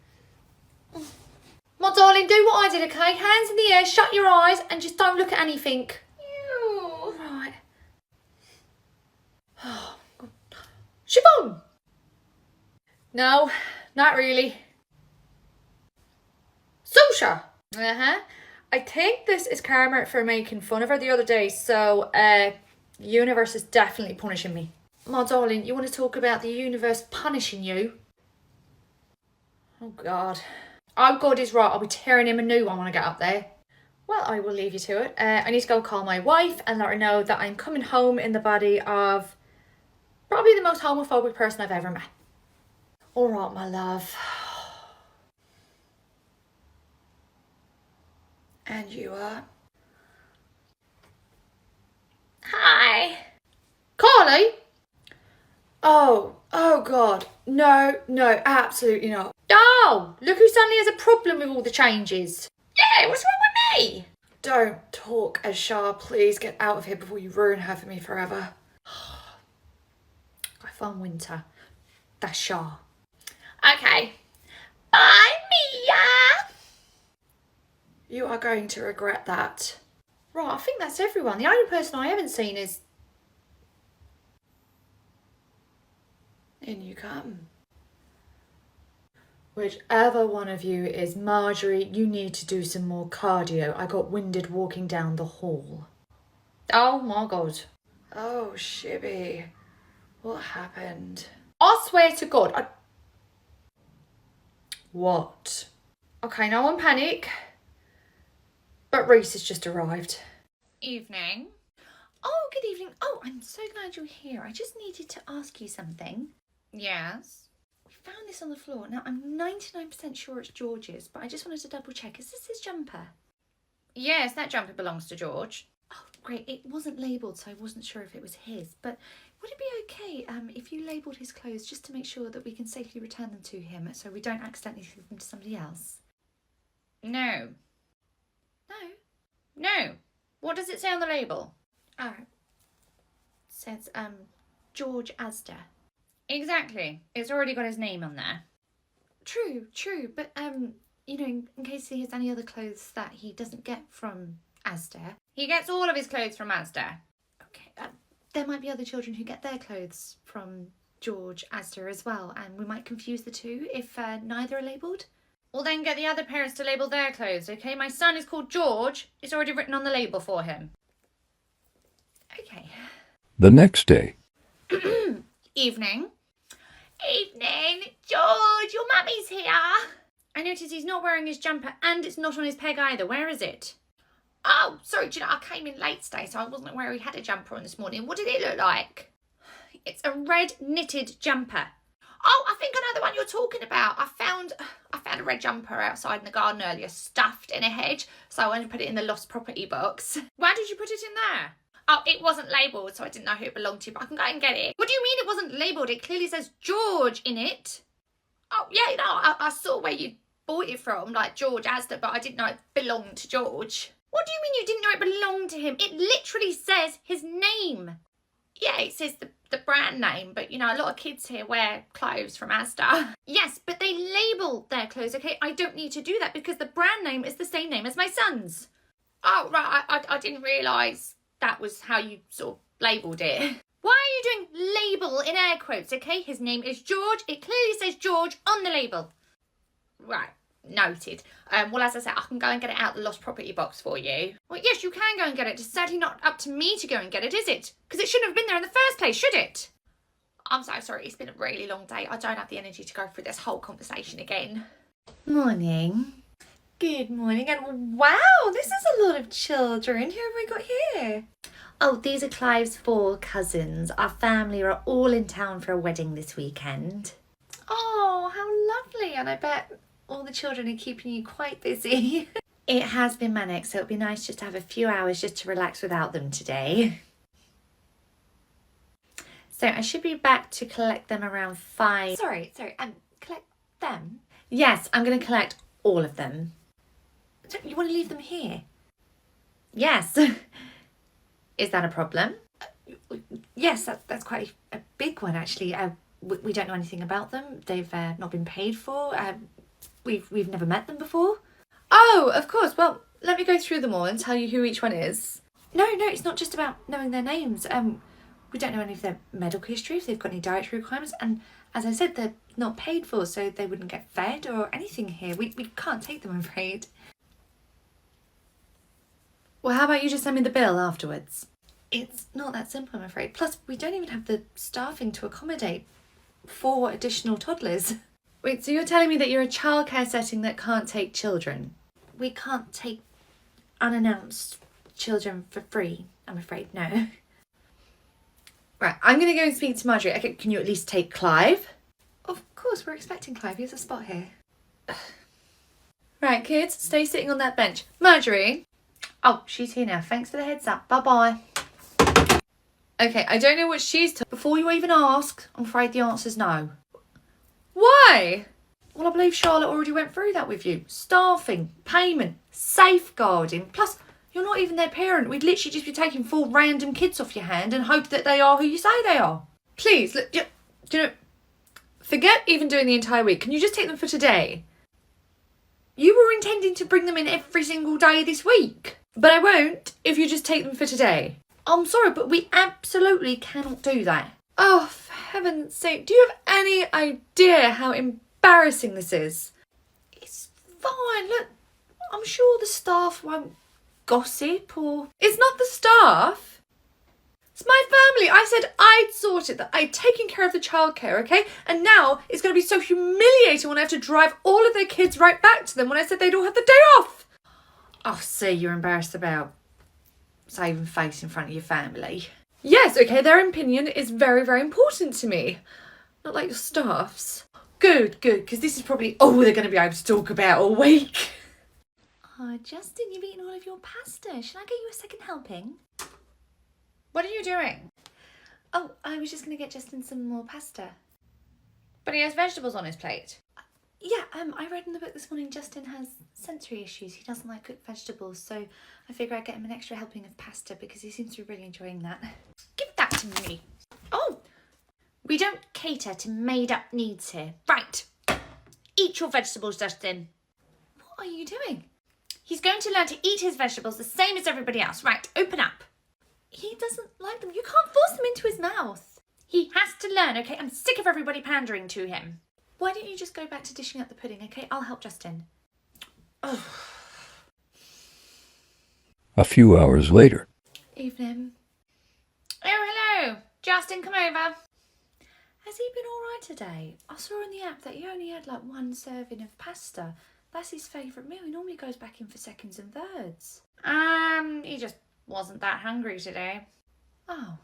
my darling, do what I did, okay? Hands in the air, shut your eyes, and just don't look at anything.
Ew.
Right. Oh, God. Siobhan! No, not really. Susha! Uh-huh. I think this is karma for making fun of her the other day, so, universe is definitely punishing me. My darling, you want to talk about the universe punishing you? Oh, God. Oh, God is right. I'll be tearing him a new one when I get up there. Well, I will leave you to it. I need to go call my wife and let her know that I'm coming home in the body of probably the most homophobic person I've ever met. All right, my love.
And you are?
Hi.
Carly?
Oh God. No, absolutely not.
Oh, look who suddenly has a problem with all the changes.
Yeah, what's wrong with me?
Don't talk as Shah. Please get out of here before you ruin her for me forever.
I found Winter. That's Shah.
Okay. Bye, Mia.
You are going to regret that.
Right, I think that's everyone. The only person I haven't seen is...
In you come. Whichever one of you is Marjorie, you need to do some more cardio. I got winded walking down the hall.
Oh my God.
Oh, Shibby. What happened?
I swear to God,
What? Okay, no one panic. But Reese has just arrived.
Evening.
Oh, good evening. Oh, I'm so glad you're here. I just needed to ask you something.
Yes.
We found this on the floor. Now, I'm 99% sure it's George's, but I just wanted to double check. Is this his jumper?
Yes, that jumper belongs to George.
Oh, great. It wasn't labelled, so I wasn't sure if it was his. But would it be okay if you labelled his clothes just to make sure that we can safely return them to him so we don't accidentally give them to somebody else?
No.
No.
No. What does it say on the label?
Oh. It says, George Asda.
Exactly. It's already got his name on there.
True. But, you know, in case he has any other clothes that he doesn't get from Asda.
He gets all of his clothes from Asda.
Okay. There might be other children who get their clothes from George Asda as well, and we might confuse the two if neither are labelled.
Well, then get the other parents to label their clothes, okay? My son is called George. It's already written on the label for him.
Okay.
The next day.
Evening.
Evening. George, your mummy's here.
I notice he's not wearing his jumper and it's not on his peg either. Where is it?
Oh, sorry, do you know, I came in late today, so I wasn't aware he had a jumper on this morning. What did it look like?
It's a red knitted jumper.
Oh, I think I know the one you're talking about. I found a red jumper outside in the garden earlier, stuffed in a hedge, so I went and put it in the lost property box.
Why did you put it in there?
Oh, it wasn't labelled, so I didn't know who it belonged to, but I can go and get it.
What do you mean it wasn't labelled? It clearly says George in it.
Oh, yeah, no, I saw where you bought it from, like George Asda, but I didn't know it belonged to George.
What do you mean you didn't know it belonged to him? It literally says his name.
Yeah, it says the brand name, but, you know, a lot of kids here wear clothes from Asda.
Yes, but they label their clothes, okay? I don't need to do that because the brand name is the same name as my son's.
Oh, right, I didn't realise that was how you sort of labelled it.
Why are you doing label in air quotes, okay? His name is George. It clearly says George on the label.
Right, noted. Well, as I said, I can go and get it out the lost property box for you.
Well, yes, you can go and get it. It's sadly not up to me to go and get it, is it? Because it shouldn't have been there in the first place, should it?
I'm so sorry, it's been a really long day. I don't have the energy to go through this whole conversation again.
Morning. Good morning, and wow, this is a lot of children. Who have we got here? Oh, these are Clive's 4 cousins. Our family are all in town for a wedding this weekend. Oh, how lovely, and I bet all the children are keeping you quite busy. It has been manic, so it'll be nice just to have a few hours just to relax without them today. So I should be back to collect them around 5. Sorry, collect them? Yes, I'm going to collect all of them. So you want to leave them here? Yes. Is that a problem? Yes, that's quite a big one actually. We don't know anything about them. They've not been paid for. We've never met them before. Oh, of course. Well, let me go through them all and tell you who each one is. No, it's not just about knowing their names. We don't know any of their medical history, if they've got any dietary requirements, and as I said, they're not paid for, so they wouldn't get fed or anything here. We can't take them, I'm afraid. Well, how about you just send me the bill afterwards? It's not that simple, I'm afraid. Plus, we don't even have the staffing to accommodate 4 additional toddlers. Wait, so you're telling me that you're a childcare setting that can't take children? We can't take unannounced children for free, I'm afraid, no. Right, I'm going to go and speak to Marjorie. Okay, can you at least take Clive? Of course, we're expecting Clive. He has a spot here. Right, kids, stay sitting on that bench. Marjorie. Oh, she's here now. Thanks for the heads up. Bye-bye. Okay, I don't know what she's told. Before you even ask, I'm afraid the answer's no. Why? Well, I believe Charlotte already went through that with you. Staffing, payment, safeguarding, plus you're not even their parent. We'd literally just be taking 4 random kids off your hand and hope that they are who you say they are. Please, look, do you know, forget even doing the entire week. Can you just take them for today? You were intending to bring them in every single day this week. But I won't if you just take them for today. I'm sorry, but we absolutely cannot do that. Oh, for heaven's sake, do you have any idea how embarrassing this is? It's fine, look, I'm sure the staff won't gossip or... It's not the staff.
It's my family. I said I'd sorted that. I'd taken care of the childcare, okay? And now it's going to be so humiliating when I have to drive all of their kids right back to them when I said they'd all have the day off.
Oh, see, you're embarrassed about saving face in front of your family.
Yes, okay, their opinion is very, very important to me. Not like your staff's. Good, because this is probably all they're going to be able to talk about all week.
Oh, Justin, you've eaten all of your pasta. Shall I get you a second helping?
What are you doing?
Oh, I was just going to get Justin some more pasta.
But he has vegetables on his plate.
Yeah, I read in the book this morning Justin has sensory issues. He doesn't like cooked vegetables, so I figure I'd get him an extra helping of pasta because he seems to be really enjoying that.
Give that to me.
Oh,
We don't cater to made-up needs here. Right. Eat your vegetables, Justin.
what are you doing?
He's going to learn to eat his vegetables the same as everybody else. Right, open up.
He doesn't like them. You can't force them into his mouth.
He has to learn, okay? I'm sick of everybody pandering to him.
Why don't you just go back to dishing up the pudding, okay? I'll help Justin.
Oh.
A few hours later.
Evening.
Oh, hello. Justin, come over.
Has he been all right today? I saw in the app that he only had like one serving of pasta. That's his favourite meal. He normally goes back in for seconds and thirds.
He just wasn't that hungry today.
Oh.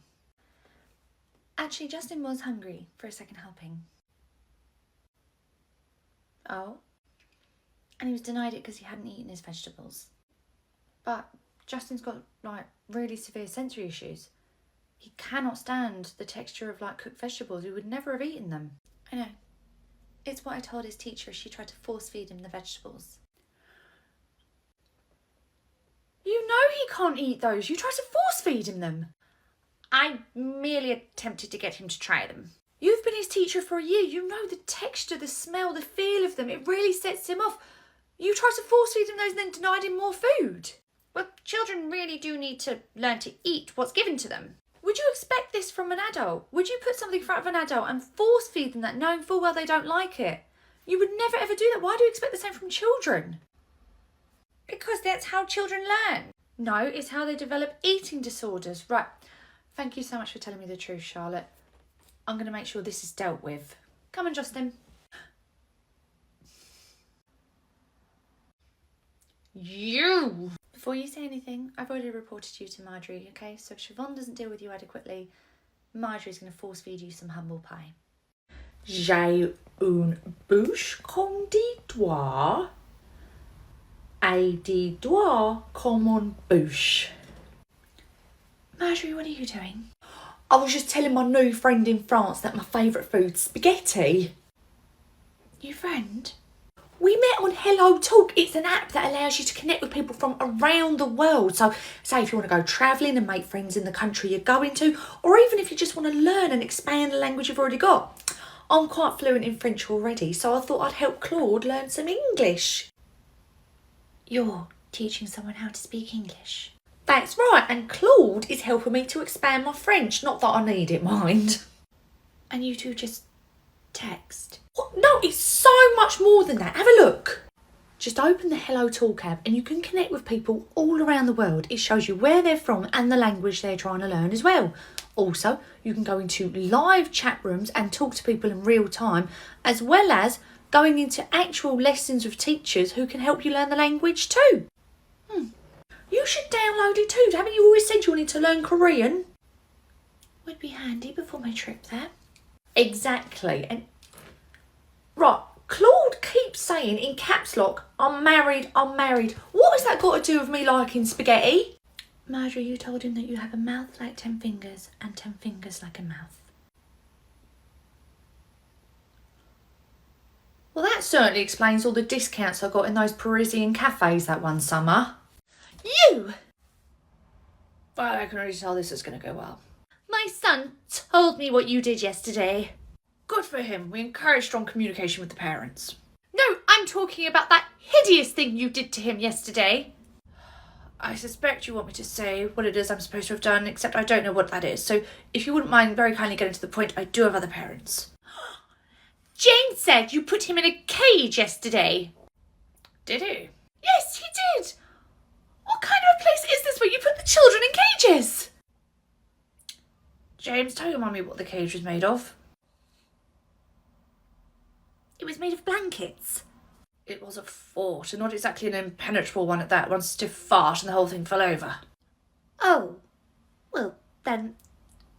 Actually, Justin was hungry for a second helping. Oh. And he was denied it because he hadn't eaten his vegetables. But Justin's got like really severe sensory issues. He cannot stand the texture of like cooked vegetables. He would never have eaten them. I know. It's what I told his teacher as she tried to force feed him the vegetables. You know he can't eat those. You tried to force feed him them.
I merely attempted to get him to try them.
You've been his teacher for a year. You know the texture, the smell, the feel of them. It really sets him off. You tried to force feed him those and then denied him more food.
Well, children really do need to learn to eat what's given to them.
Would you expect this from an adult? Would you put something in front of an adult and force feed them that knowing full well they don't like it? You would never ever do that. Why do you expect the same from children?
Because that's how children learn.
No, it's how they develop eating disorders. Right. Thank you so much for telling me the truth, Charlotte. I'm going to make sure this is dealt with. Come on, Justin.
You!
Before you say anything, I've already reported you to Marjorie, okay? So if Siobhan doesn't deal with you adequately, Marjorie's going to force feed you some humble pie.
J'ai une bouche comme des doigts et des doigts comme une bouche.
Marjorie, what are you doing?
I was just telling my new friend in France that my favourite food's spaghetti.
New friend?
We met on Hello Talk. It's an app that allows you to connect with people from around the world. So, say if you want to go travelling and make friends in the country you're going to, or even if you just want to learn and expand the language you've already got. I'm quite fluent in French already, so I thought I'd help Claude learn some English.
You're teaching someone how to speak English.
That's right, and Claude is helping me to expand my French. Not that I need it, mind.
And you two just text.
What? No, it's so much more than that. Have a look. Just open the Hello Talk app and you can connect with people all around the world. It shows you where they're from and the language they're trying to learn as well. Also, you can go into live chat rooms and talk to people in real time, as well as going into actual lessons with teachers who can help you learn the language too. You should download it too. Haven't you always said you wanted to learn Korean?
Would be handy before my trip there.
Exactly. And right, Claude keeps saying in caps lock, I'm married, I'm married. What has that got to do with me liking spaghetti?
Marjorie, you told him that you have a mouth like 10 fingers and 10 fingers like a mouth.
Well, that certainly explains all the discounts I got in those Parisian cafes that one summer.
You!
Well, I can already tell this is going to go well.
My son told me what you did yesterday.
Good for him. We encourage strong communication with the parents.
No, I'm talking about that hideous thing you did to him yesterday.
I suspect you want me to say what it is I'm supposed to have done, except I don't know what that is. So if you wouldn't mind very kindly getting to the point, I do have other parents.
Jane said you put him in a cage yesterday.
Did he?
Yes, he did. What kind of a place is this where you put the children in cages?
James, tell your mummy what the cage was made of.
It was made of blankets.
It was a fort, and not exactly an impenetrable one at that. One stiff fart and the whole thing fell over.
Oh, well then,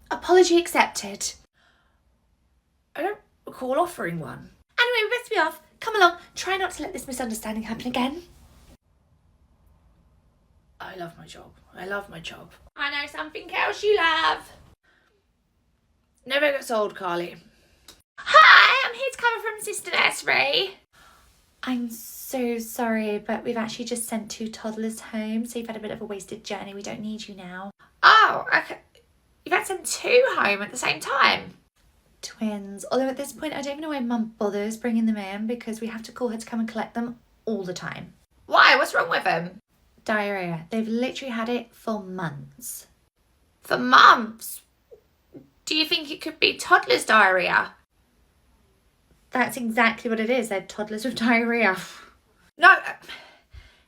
apology accepted.
I don't recall offering one.
Anyway, we best be off. Come along, try not to let this misunderstanding happen again.
I love my job. I love my job.
I know something else you love.
Never gets old, Carly.
Hi, I'm here to cover from Sister Nursery.
I'm so sorry, but we've actually just sent 2 toddlers home, so you've had a bit of a wasted journey. We don't need you now.
Oh, okay. You've had to send 2 home at the same time.
Twins. Although at this point, I don't even know why Mum bothers bringing them in because we have to call her to come and collect them all the time.
Why? What's wrong with them?
Diarrhea. They've literally had it for months.
For months. Do you think it could be toddler's diarrhea?
That's exactly what it is. They're toddlers with diarrhea.
No,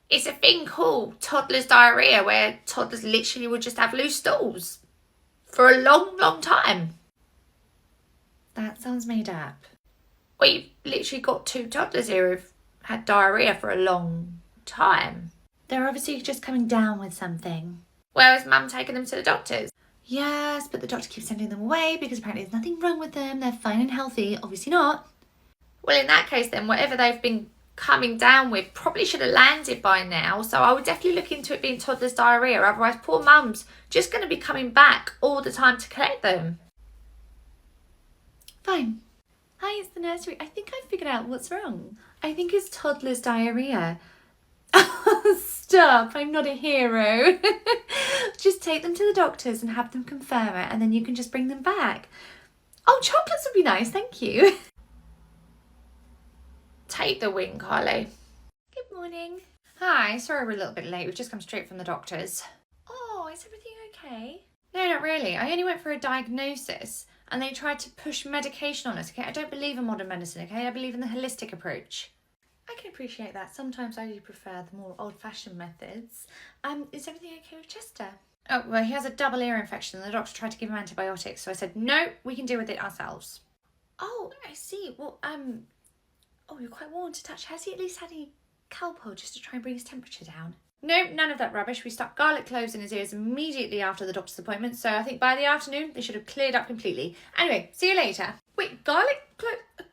it's a thing called toddler's diarrhea where toddlers literally would just have loose stools for a long, long time.
That sounds made up.
Well, you've literally got 2 toddlers here who've had diarrhea for a long time.
They're obviously just coming down with something.
Where has Mum taken them to the doctors?
Yes, but the doctor keeps sending them away because apparently there's nothing wrong with them. They're fine and healthy. Obviously not.
Well, in that case then, whatever they've been coming down with probably should have landed by now. So I would definitely look into it being toddler's diarrhea. Otherwise, poor Mum's just going to be coming back all the time to collect them.
Fine. Hi, it's the nursery. I think I figured out what's wrong. I think it's toddler's diarrhea. Stop, I'm not a hero. Just take them to the doctors and have them confirm it, and then you can just bring them back. Oh, chocolates would be nice, thank you.
Take the win, Carly.
Good morning.
Hi, sorry we're a little bit late. We've just come straight from the doctors.
Oh, is everything okay?
No, not really. I only went for a diagnosis and they tried to push medication on us, okay? I don't believe in modern medicine, okay? I believe in the holistic approach.
I can appreciate that. Sometimes I do prefer the more old-fashioned methods. Is everything okay with Chester?
Oh, well, he has a double ear infection and the doctor tried to give him antibiotics. So I said, no, we can deal with it ourselves.
Oh, I see. Well, oh, you're quite warm to touch. Has he at least had any Calpol just to try and bring his temperature down?
No, none of that rubbish. We stuck garlic cloves in his ears immediately after the doctor's appointment. So I think by the afternoon, they should have cleared up completely. Anyway, see you later. Wait, garlic clove?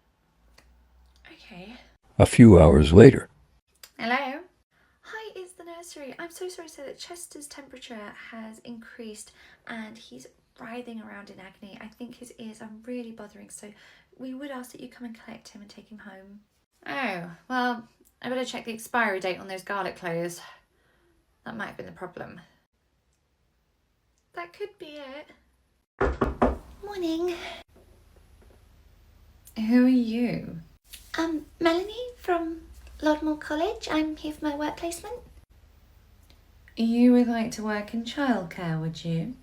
Okay.
A few hours later.
Hello?
Hi, it's the nursery. I'm so sorry to say that Chester's temperature has increased and he's writhing around in agony. I think his ears are really bothering, so we would ask that you come and collect him and take him home.
Oh, well, I better check the expiry date on those garlic cloves. That might have been the problem.
That could be it. Morning.
Who are you?
Melanie from Lodmore College. I'm here for my work placement.
You would like to work in childcare, would you?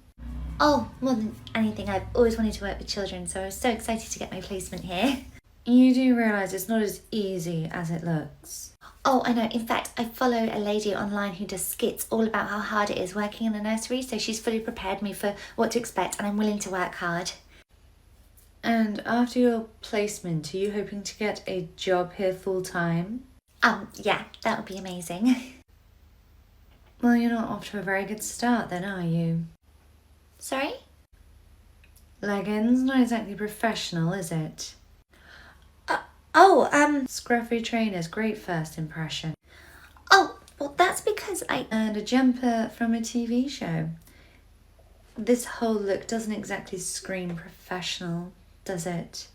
Oh, more than anything, I've always wanted to work with children, so I was so excited to get my placement here.
You do realise it's not as easy as it looks.
Oh, I know. In fact, I follow a lady online who does skits all about how hard it is working in a nursery, so she's fully prepared me for what to expect, and I'm willing to work hard.
And after your placement, are you hoping to get a job here full-time?
Yeah, that would be amazing.
Well, you're not off to a very good start then, are you?
Sorry?
Leggings, not exactly professional, is it? Scruffy trainers, great first impression.
Oh, well, that's because
And a jumper from a TV show. This whole look doesn't exactly scream professional, does it?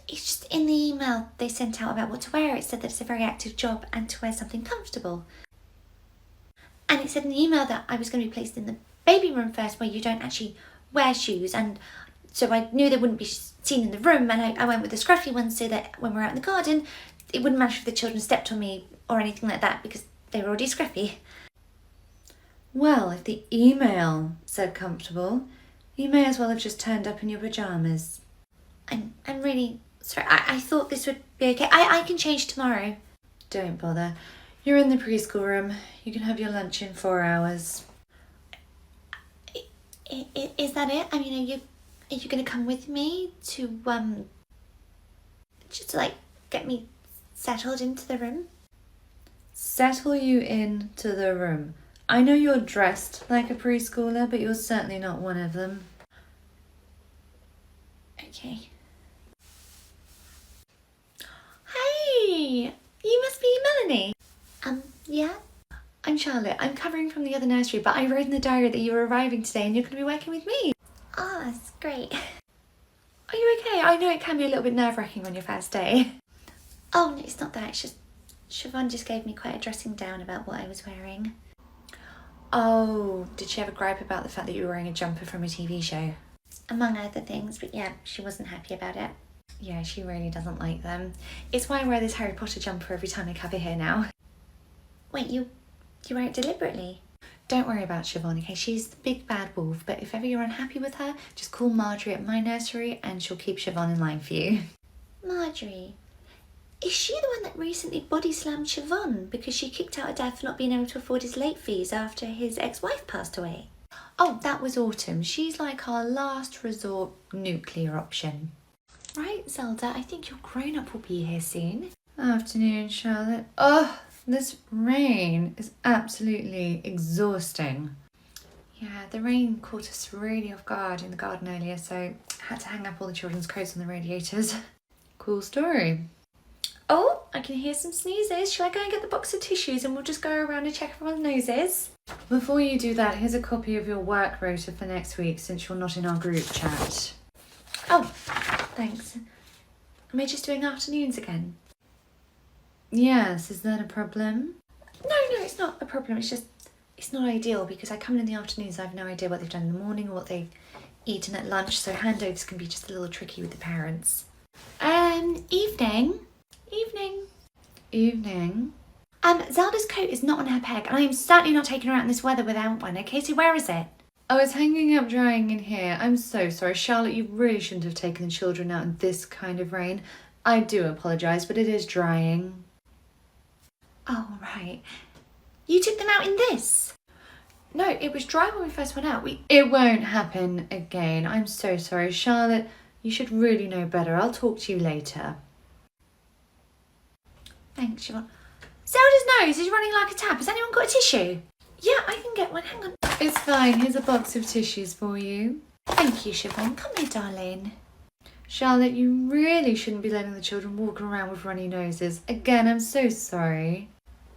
It's just in the email they sent out about what to wear. It said that it's a very active job and to wear something comfortable. And it said in the email that I was going to be placed in the baby room first, where you don't actually wear shoes. And so I knew they wouldn't be seen in the room, and I went with the scruffy ones so that when we're out in the garden, it wouldn't matter if the children stepped on me or anything like that because they were already scruffy.
Well, if the email said comfortable, you may as well have just turned up in your pyjamas.
I'm really sorry. I thought this would be okay. I can change tomorrow.
Don't bother. You're in the preschool room. You can have your lunch in 4 hours.
Is that it? I mean, are you gonna come with me to just to, like, get me settled into the room?
Settle you into the room. I know you're dressed like a preschooler, but you're certainly not one of them.
Okay. Hey, you must be Melanie. Yeah.
I'm Charlotte. I'm covering from the other nursery, but I wrote in the diary that you were arriving today and you're going to be working with me.
Oh, that's great.
Are you okay? I know it can be a little bit nerve-wracking on your first day.
Oh, no, it's not that. It's just Siobhan just gave me quite a dressing down about what I was wearing.
Oh, did she have a gripe about the fact that you were wearing a jumper from a TV show?
Among other things, but yeah, she wasn't happy about it.
Yeah, she really doesn't like them. It's why I wear this Harry Potter jumper every time I cover here now.
Wait, you wear it deliberately?
Don't worry about Siobhan, okay? She's the big bad wolf, but if ever you're unhappy with her, just call Marjorie at my nursery and she'll keep Siobhan in line for you.
Marjorie? Is she the one that recently body slammed Siobhan because she kicked out her dad for not being able to afford his late fees after his ex-wife passed away?
Oh, that was Autumn. She's like our last resort nuclear option. Right, Zelda, I think your grown-up will be here soon. Afternoon, Charlotte. Oh, this rain is absolutely exhausting. Yeah, the rain caught us really off guard in the garden earlier, so I had to hang up all the children's coats on the radiators. Cool story. Oh, I can hear some sneezes. Shall I go and get the box of tissues and we'll just go around and check everyone's noses? Before you do that, here's a copy of your work rota for next week since you're not in our group chat. Oh, thanks. Am I just doing afternoons again? Yes, is that a problem? No, it's not a problem. It's just, it's not ideal because I come in the afternoons, I have no idea what they've done in the morning or what they've eaten at lunch, so handovers can be just a little tricky with the parents. Evening.
Zelda's coat is not on her peg, and I am certainly not taking her out in this weather without one. Okay, so where is it?
Oh, it's hanging up drying in here. I'm so sorry. Charlotte, you really shouldn't have taken the children out in this kind of rain. I do apologise, but it is drying.
Oh, right. You took them out in this?
No, it was dry when we first went out. It won't happen again. I'm so sorry. Charlotte, you should really know better. I'll talk to you later.
Thanks, Siobhan. Zelda's nose is running like a tap. Has anyone got a tissue? Yeah, I can get one. Hang on.
It's fine. Here's a box of tissues for you.
Thank you, Siobhan. Come here, darling.
Charlotte, you really shouldn't be letting the children walk around with runny noses. Again, I'm so sorry.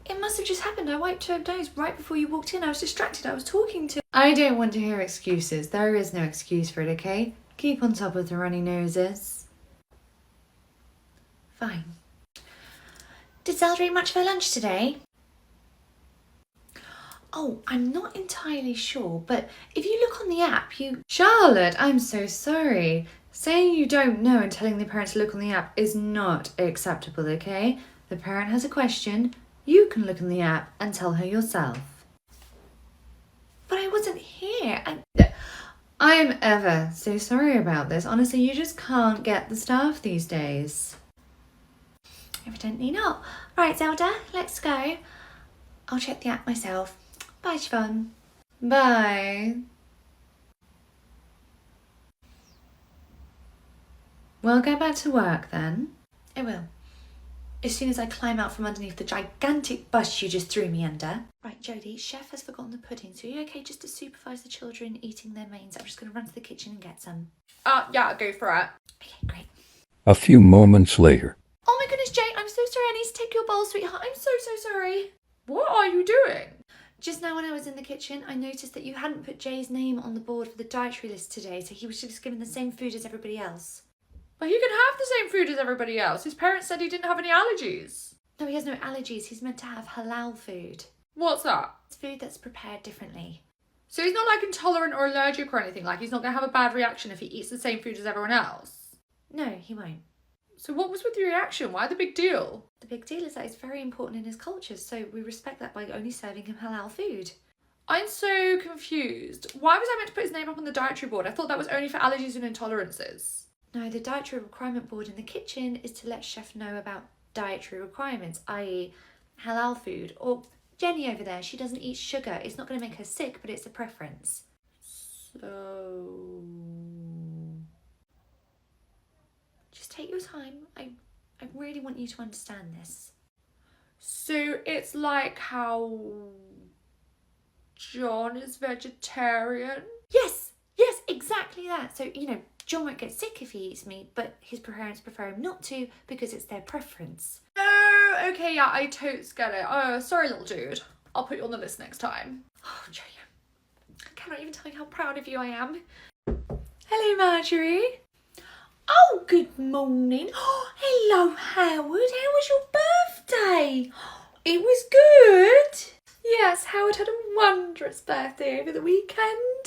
It must have just happened. I wiped her nose right before you walked in. I was distracted. I was talking to...
I don't want to hear excuses. There is no excuse for it, okay? Keep on top of the runny noses.
Fine. Did Zelda eat much of her lunch today? Oh, I'm not entirely sure, but if you look on the app, you...
Charlotte, I'm so sorry. Saying you don't know and telling the parent to look on the app is not acceptable, okay? The parent has a question, you can look on the app and tell her yourself.
But I wasn't here.
I'm ever so sorry about this. Honestly, you just can't get the staff these days.
Evidently not. Right, Zelda, let's go. I'll check the app myself. Bye, Siobhan.
Bye. Well, go back to work then.
I will. As soon as I climb out from underneath the gigantic bus you just threw me under. Right, Jodie, Chef has forgotten the pudding, so are you okay just to supervise the children eating their mains? I'm just going to run to the kitchen and get some.
Yeah, go for it.
Okay, great.
A few moments later.
Oh my goodness, Jane, I'm so sorry. I need to take your bowl, sweetheart. I'm so sorry.
What are you doing?
Just now when I was in the kitchen, I noticed that you hadn't put Jay's name on the board for the dietary list today, so he was just given the same food as everybody else.
Well, he can have the same food as everybody else. His parents said he didn't have any allergies.
No, he has no allergies. He's meant to have halal food.
What's that?
It's food that's prepared differently.
So he's not like intolerant or allergic or anything, like he's not going to have a bad reaction if he eats the same food as everyone else?
No, he won't.
So what was with your reaction? Why the big deal?
The big deal is that it's very important in his culture, so we respect that by only serving him halal food.
I'm so confused. Why was I meant to put his name up on the dietary board? I thought that was only for allergies and intolerances.
No, the dietary requirement board in the kitchen is to let Chef know about dietary requirements, i.e. halal food. Or Jenny over there, she doesn't eat sugar. It's not going to make her sick, but it's a preference.
So
time. I really want you to understand this.
So it's like how John is vegetarian?
Yes, exactly that. So, John won't get sick if he eats meat, but his parents prefer him not to because it's their preference.
Oh, okay, yeah, I totes get it. Oh, sorry, little dude. I'll put you on the list next time.
Oh, Julia, I cannot even tell you how proud of you I am.
Hello, Marjorie.
Oh, good morning. Oh, hello, Howard. How was your birthday? It was good.
Yes, Howard had a wondrous birthday over the weekend.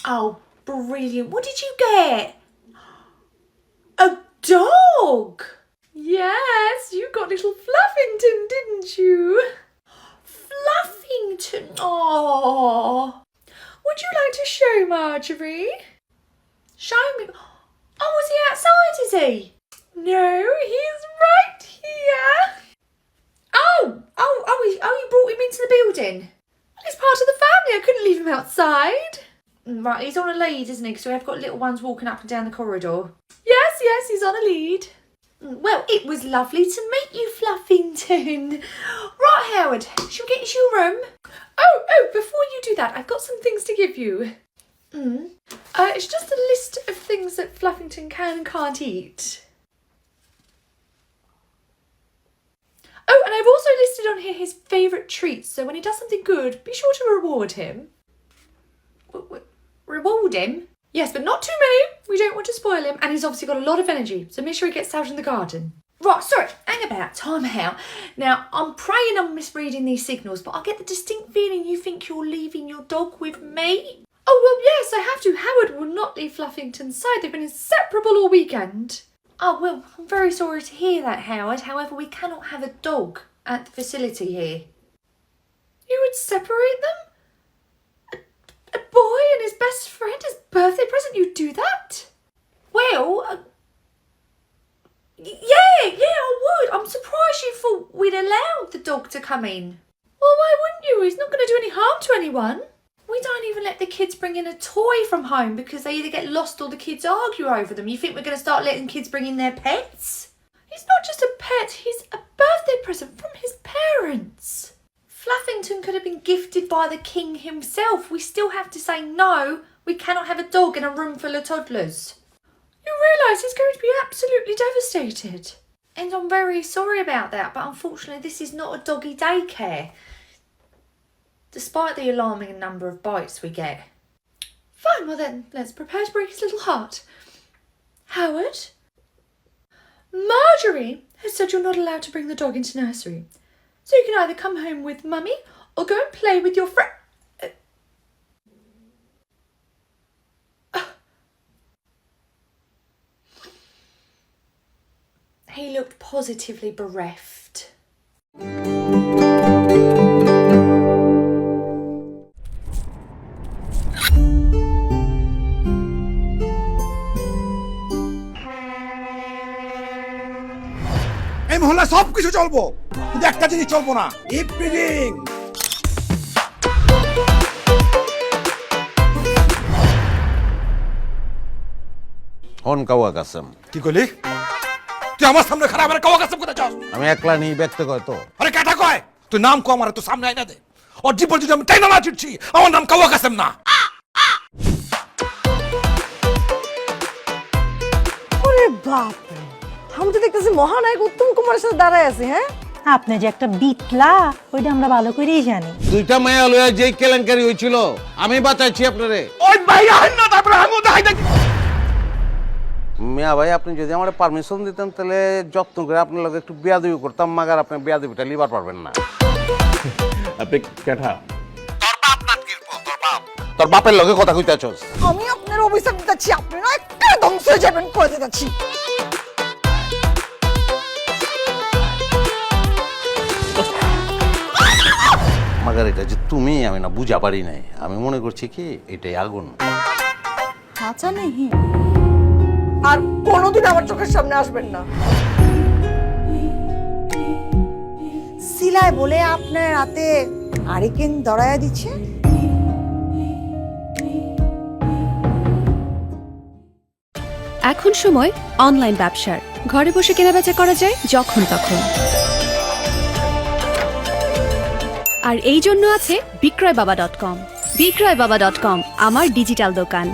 Oh, brilliant. What did you get? A dog?
Yes, you got little Fluffington, didn't you?
Fluffington. Oh.
Would you like to show Marjorie?
Show me. Oh, is he outside, is he?
No, he's right here.
Oh, you brought him into the building.
Well, he's part of the family. I couldn't leave him outside.
Right, he's on a lead, isn't he? Because we have got little ones walking up and down the corridor.
Yes, he's on a lead.
Well, it was lovely to meet you, Fluffington. Right, Howard, shall we get into your room?
Oh, before you do that, I've got some things to give you. It's just a list of things that Fluffington can and can't eat. Oh, and I've also listed on here his favourite treats, so when he does something good, be sure to reward him.
Reward him?
Yes, but not too many. We don't want to spoil him, and he's obviously got a lot of energy, so make sure he gets out in the garden.
Right, sorry, hang about, time out. Now, I'm praying I'm misreading these signals, but I get the distinct feeling you think you're leaving your dog with me.
Oh, well, yes, I have to. Howard will not leave Fluffington's side. They've been inseparable all weekend.
Oh, well, I'm very sorry to hear that, Howard. However, we cannot have a dog at the facility here.
You would separate them? A boy and his best friend, his birthday present, you'd do that?
Well, yeah, I would. I'm surprised you thought we'd allowed the dog to come in.
Well, why wouldn't you? He's not going to do any harm to anyone.
We don't even let the kids bring in a toy from home because they either get lost or the kids argue over them. You think we're going to start letting kids bring in their pets?
He's not just a pet, he's a birthday present from his parents.
Fluffington could have been gifted by the king himself. We still have to say no. We cannot have a dog in a room full of toddlers.
You realise he's going to be absolutely devastated.
And I'm very sorry about that, but unfortunately this is not a doggy daycare. Despite the alarming number of bites we get.
Fine, well then, let's prepare to break his little heart. Howard? Marjorie has said you're not allowed to bring the dog into nursery. So you can either come home with Mummy or go and play with your friend.
He looked positively bereft.
এই মহল্লা সবকিছু চলবো, কিন্তু একটা জিনিস চলবো না, everything.
হন কাওয়া কাসম
কি কইলি? তুই আমার সামনে খারাপ আরে কাওয়া কাসম কথা চাস?
আমি একলা নি ব্যক্ত কয় তো
আরে কাটা কয়, তুই নাম কো আমার তো সামনে আইনা দে। আর জীবন যদি আমি টাইনা না চিটছি, আমার নাম কাওয়া কাসম না।
ওরে বাপ রে, আমি তো দেখতেছি মহানায়ক উত্তম কুমারের সাথে দাঁড়ায় আছি। হ্যাঁ, আপনি যে একটা বিটলা ওইটা আমরা ভালো করেই জানি।
দুইটা মায়া লয়া যেই কেলেঙ্কারি হইছিল আমি বাঁচাইছি আপনারে।
ওই ভাই আইন না, তারপরে আঙুল দেখাই দেখি।
মিয়া ভাই, আপনি যদি আমার পারমিশন দিতেন তাহলে যত্ন করে আপনার লগে একটু বিয়াদবি করতাম, মাগার আপনি বিয়াদবিটা লিবার পারবেন না।
আপনি কেঠা?
তোর বাপ না কিরকম? তোর বাপের লগে কথা কইতাছস?
আমি আপনার অভিশাপ দিচ্ছি, আপনি না একটা ধ্বংস হয়ে যাবেন কয়ে দিচ্ছি।
মাগার এটা যে তুমি, আমি না বুঝা পারি নাই। আমি মনে করছি কি এটাই আগুন।
আচ্ছা নেই, আর কোনোদিন আমার চোখের সামনে আসবেন না। সিলাই বলে আপনার রাতে হারিকেন দড়াইয়া দিচ্ছে।
এখন সময় অনলাইন ব্যবসার।
ঘরে বসে কেনাবেচা করা যায় যখন তখন। আর এই জন্য আছে বিক্রয়বাবা.com। বিক্রয়বাবা.com আমার ডিজিটাল দোকান।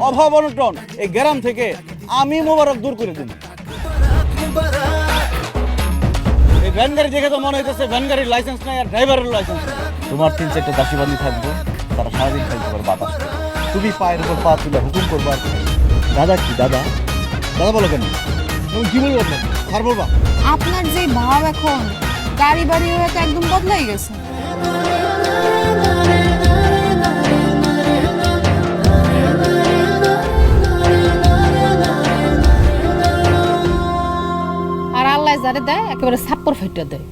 অভাব অনটন এই গ্রাম থেকে আমি মোবারক দূর করে দিন। এই ভ্যান গাড়ি দেখে তো মনে হইতেছে ভ্যান গাড়ির লাইসেন্স নাই আর ড্রাইভারের লাইসেন্স। তোমার 3-4টা দাসীবান্ধি থাকবে, তারা সারাদিন খাইতে পারে বাতাস। তুমি পায়ের উপর পা তুলে হুকুম করবা। দাদা কি দাদা দাদা বলো কেন? তুমি কি বলবো? আর বলবা
আপনার যে ভাব এখন গাড়ি বাড়ি হয়ে তো একদম বদলাই গেছে। আর আল্লাহ যারে দেয় একেবারে ছাপ্পর ফাইটা দেয়।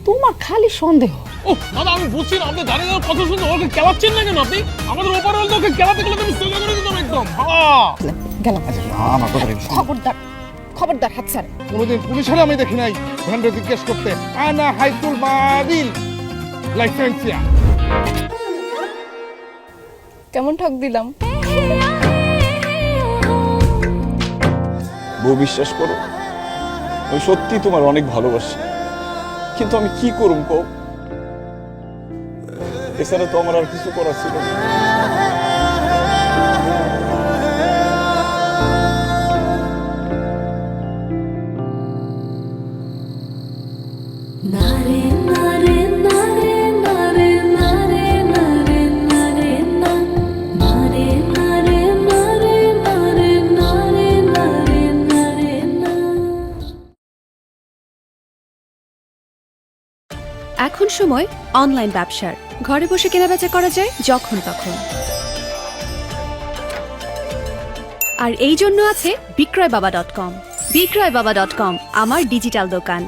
তোমার খালি সন্দেহ।
ও দাদা আমি বুঝছি না, আপনি দাঁড়িয়ে কত সুন্দর ওকে কেলাচ্ছেন না কেন? আপনি আমাদের ওপারে হলে ওকে কেলাতে গেলে তুমি সোজা করে দিতাম একদম।
গেলাম।
আমার কথা
খবরদার খবরদার হাত ছাড়ে।
কোনোদিন পুলিশের আমি দেখি নাই ভ্যানটা জিজ্ঞেস করতে আনা হাইতুল বাদিল লাইসেন্সিয়া।
কেমন ঠক দিলাম?
বউ বিশ্বাস করো, আমি সত্যি তোমার অনেক ভালোবাসি, কিন্তু আমি কি করুম কও? এছাড়া তো আমার আর কিছু করার ছিল না।
এখন সময় অনলাইন ব্যবসার। ঘরে বসে কেনাবেচা করা যায় যখন তখন। আর এই জন্য আছে বিক্রয়বাবা.com। বিক্রয়বাবা.com আমার ডিজিটাল দোকান।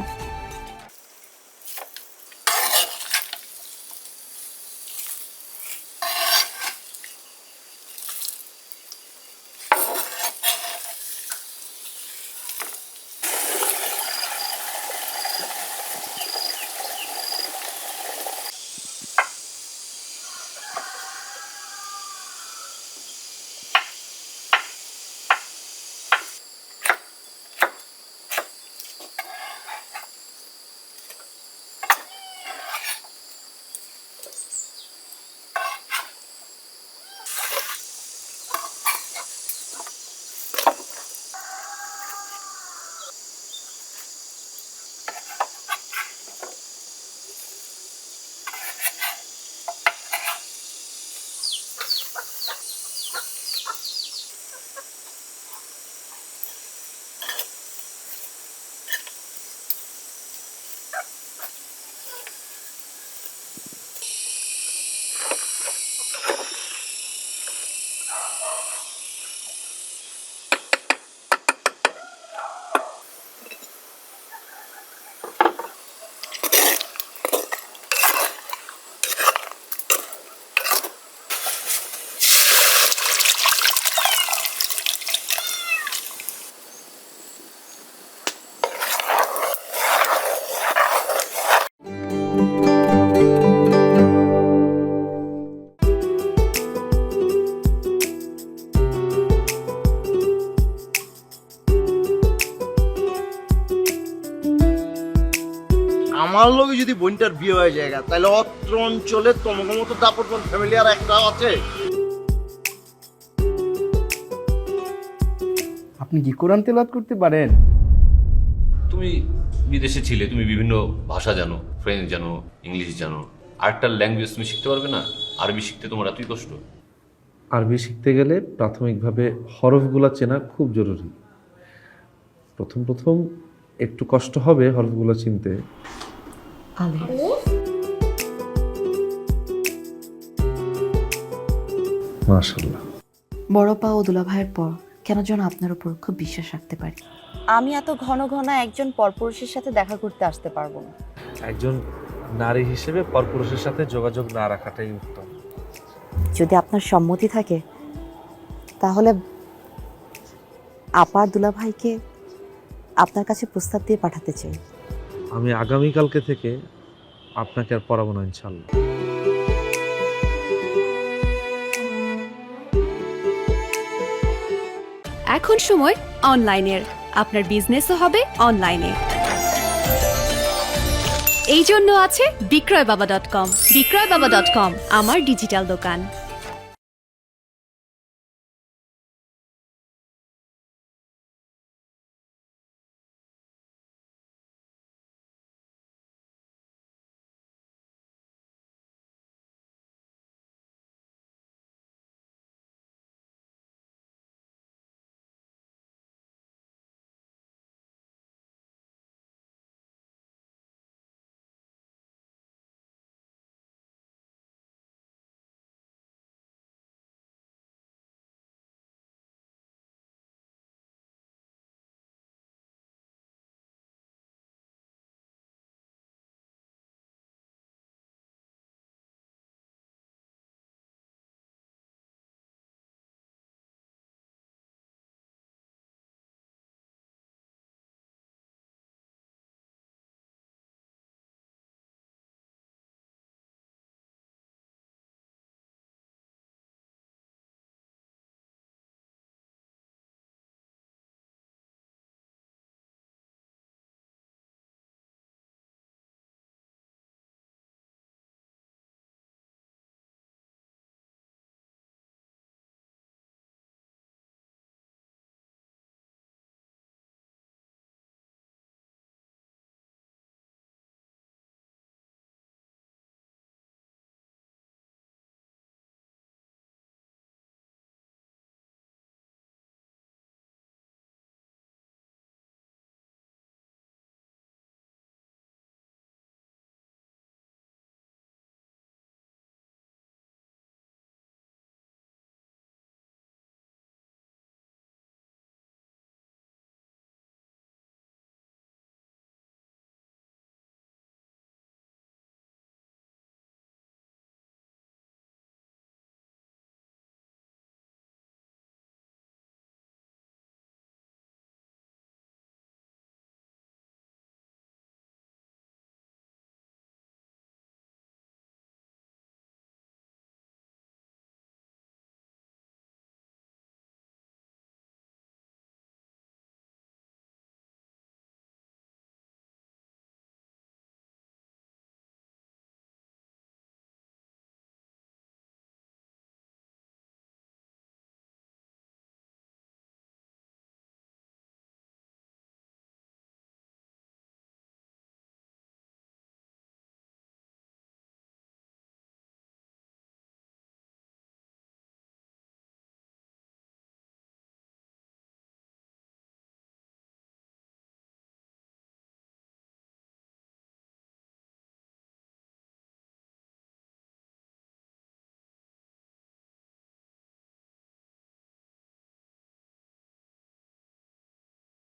আমার লগে যদি বোনটার বিয়ে হয়ে যায় তাহলে অত্র অঞ্চলে তোমাকে মতো দাপটবান ফ্যামিলি আর একটা আছে।
আপনি কি কোরআন তেলাওয়াত করতে পারেন?
তুমি বিদেশে ছিলে, তুমি বিভিন্ন ভাষা জানো, ফ্রেঞ্চ জানো, ইংলিশ জানো, আরেকটা ল্যাঙ্গুয়েজ তুমি শিখতে পারবে না? আরবি শিখতে তোমার এতই কষ্ট?
আরবি শিখতে গেলে প্রাথমিকভাবে হরফগুলো চেনা খুব জরুরি। প্রথম একটু কষ্ট হবে হরফগুলো চিনতে। মাশাআল্লাহ।
বড় পা ও দুলা ভাইয়ের পর কেন যেন আপনার উপর খুব বিশ্বাস রাখতে পারি।
আমি এত ঘন ঘন একজন পরপুরুষের সাথে দেখা করতে আসতে পারবো না।
একজন নারী হিসেবে পরপুরুষের সাথে যোগাযোগ না রাখাটাই উত্তম।
যদি আপনার সম্মতি থাকে তাহলে আপার দুলা ভাইকে আপনার কাছে প্রস্তাব দিয়ে পাঠাতে চাই।
আমি আগামীকালকে থেকে আপনাকে আর পড়াবো না ইনশাআল্লাহ।
এখন সময় অনলাইনের, আপনার বিজনেসও হবে অনলাইনে। এই জন্য আছে বিক্রয়বাবা.com। বিক্রয়বাবা.com আমার ডিজিটাল দোকান।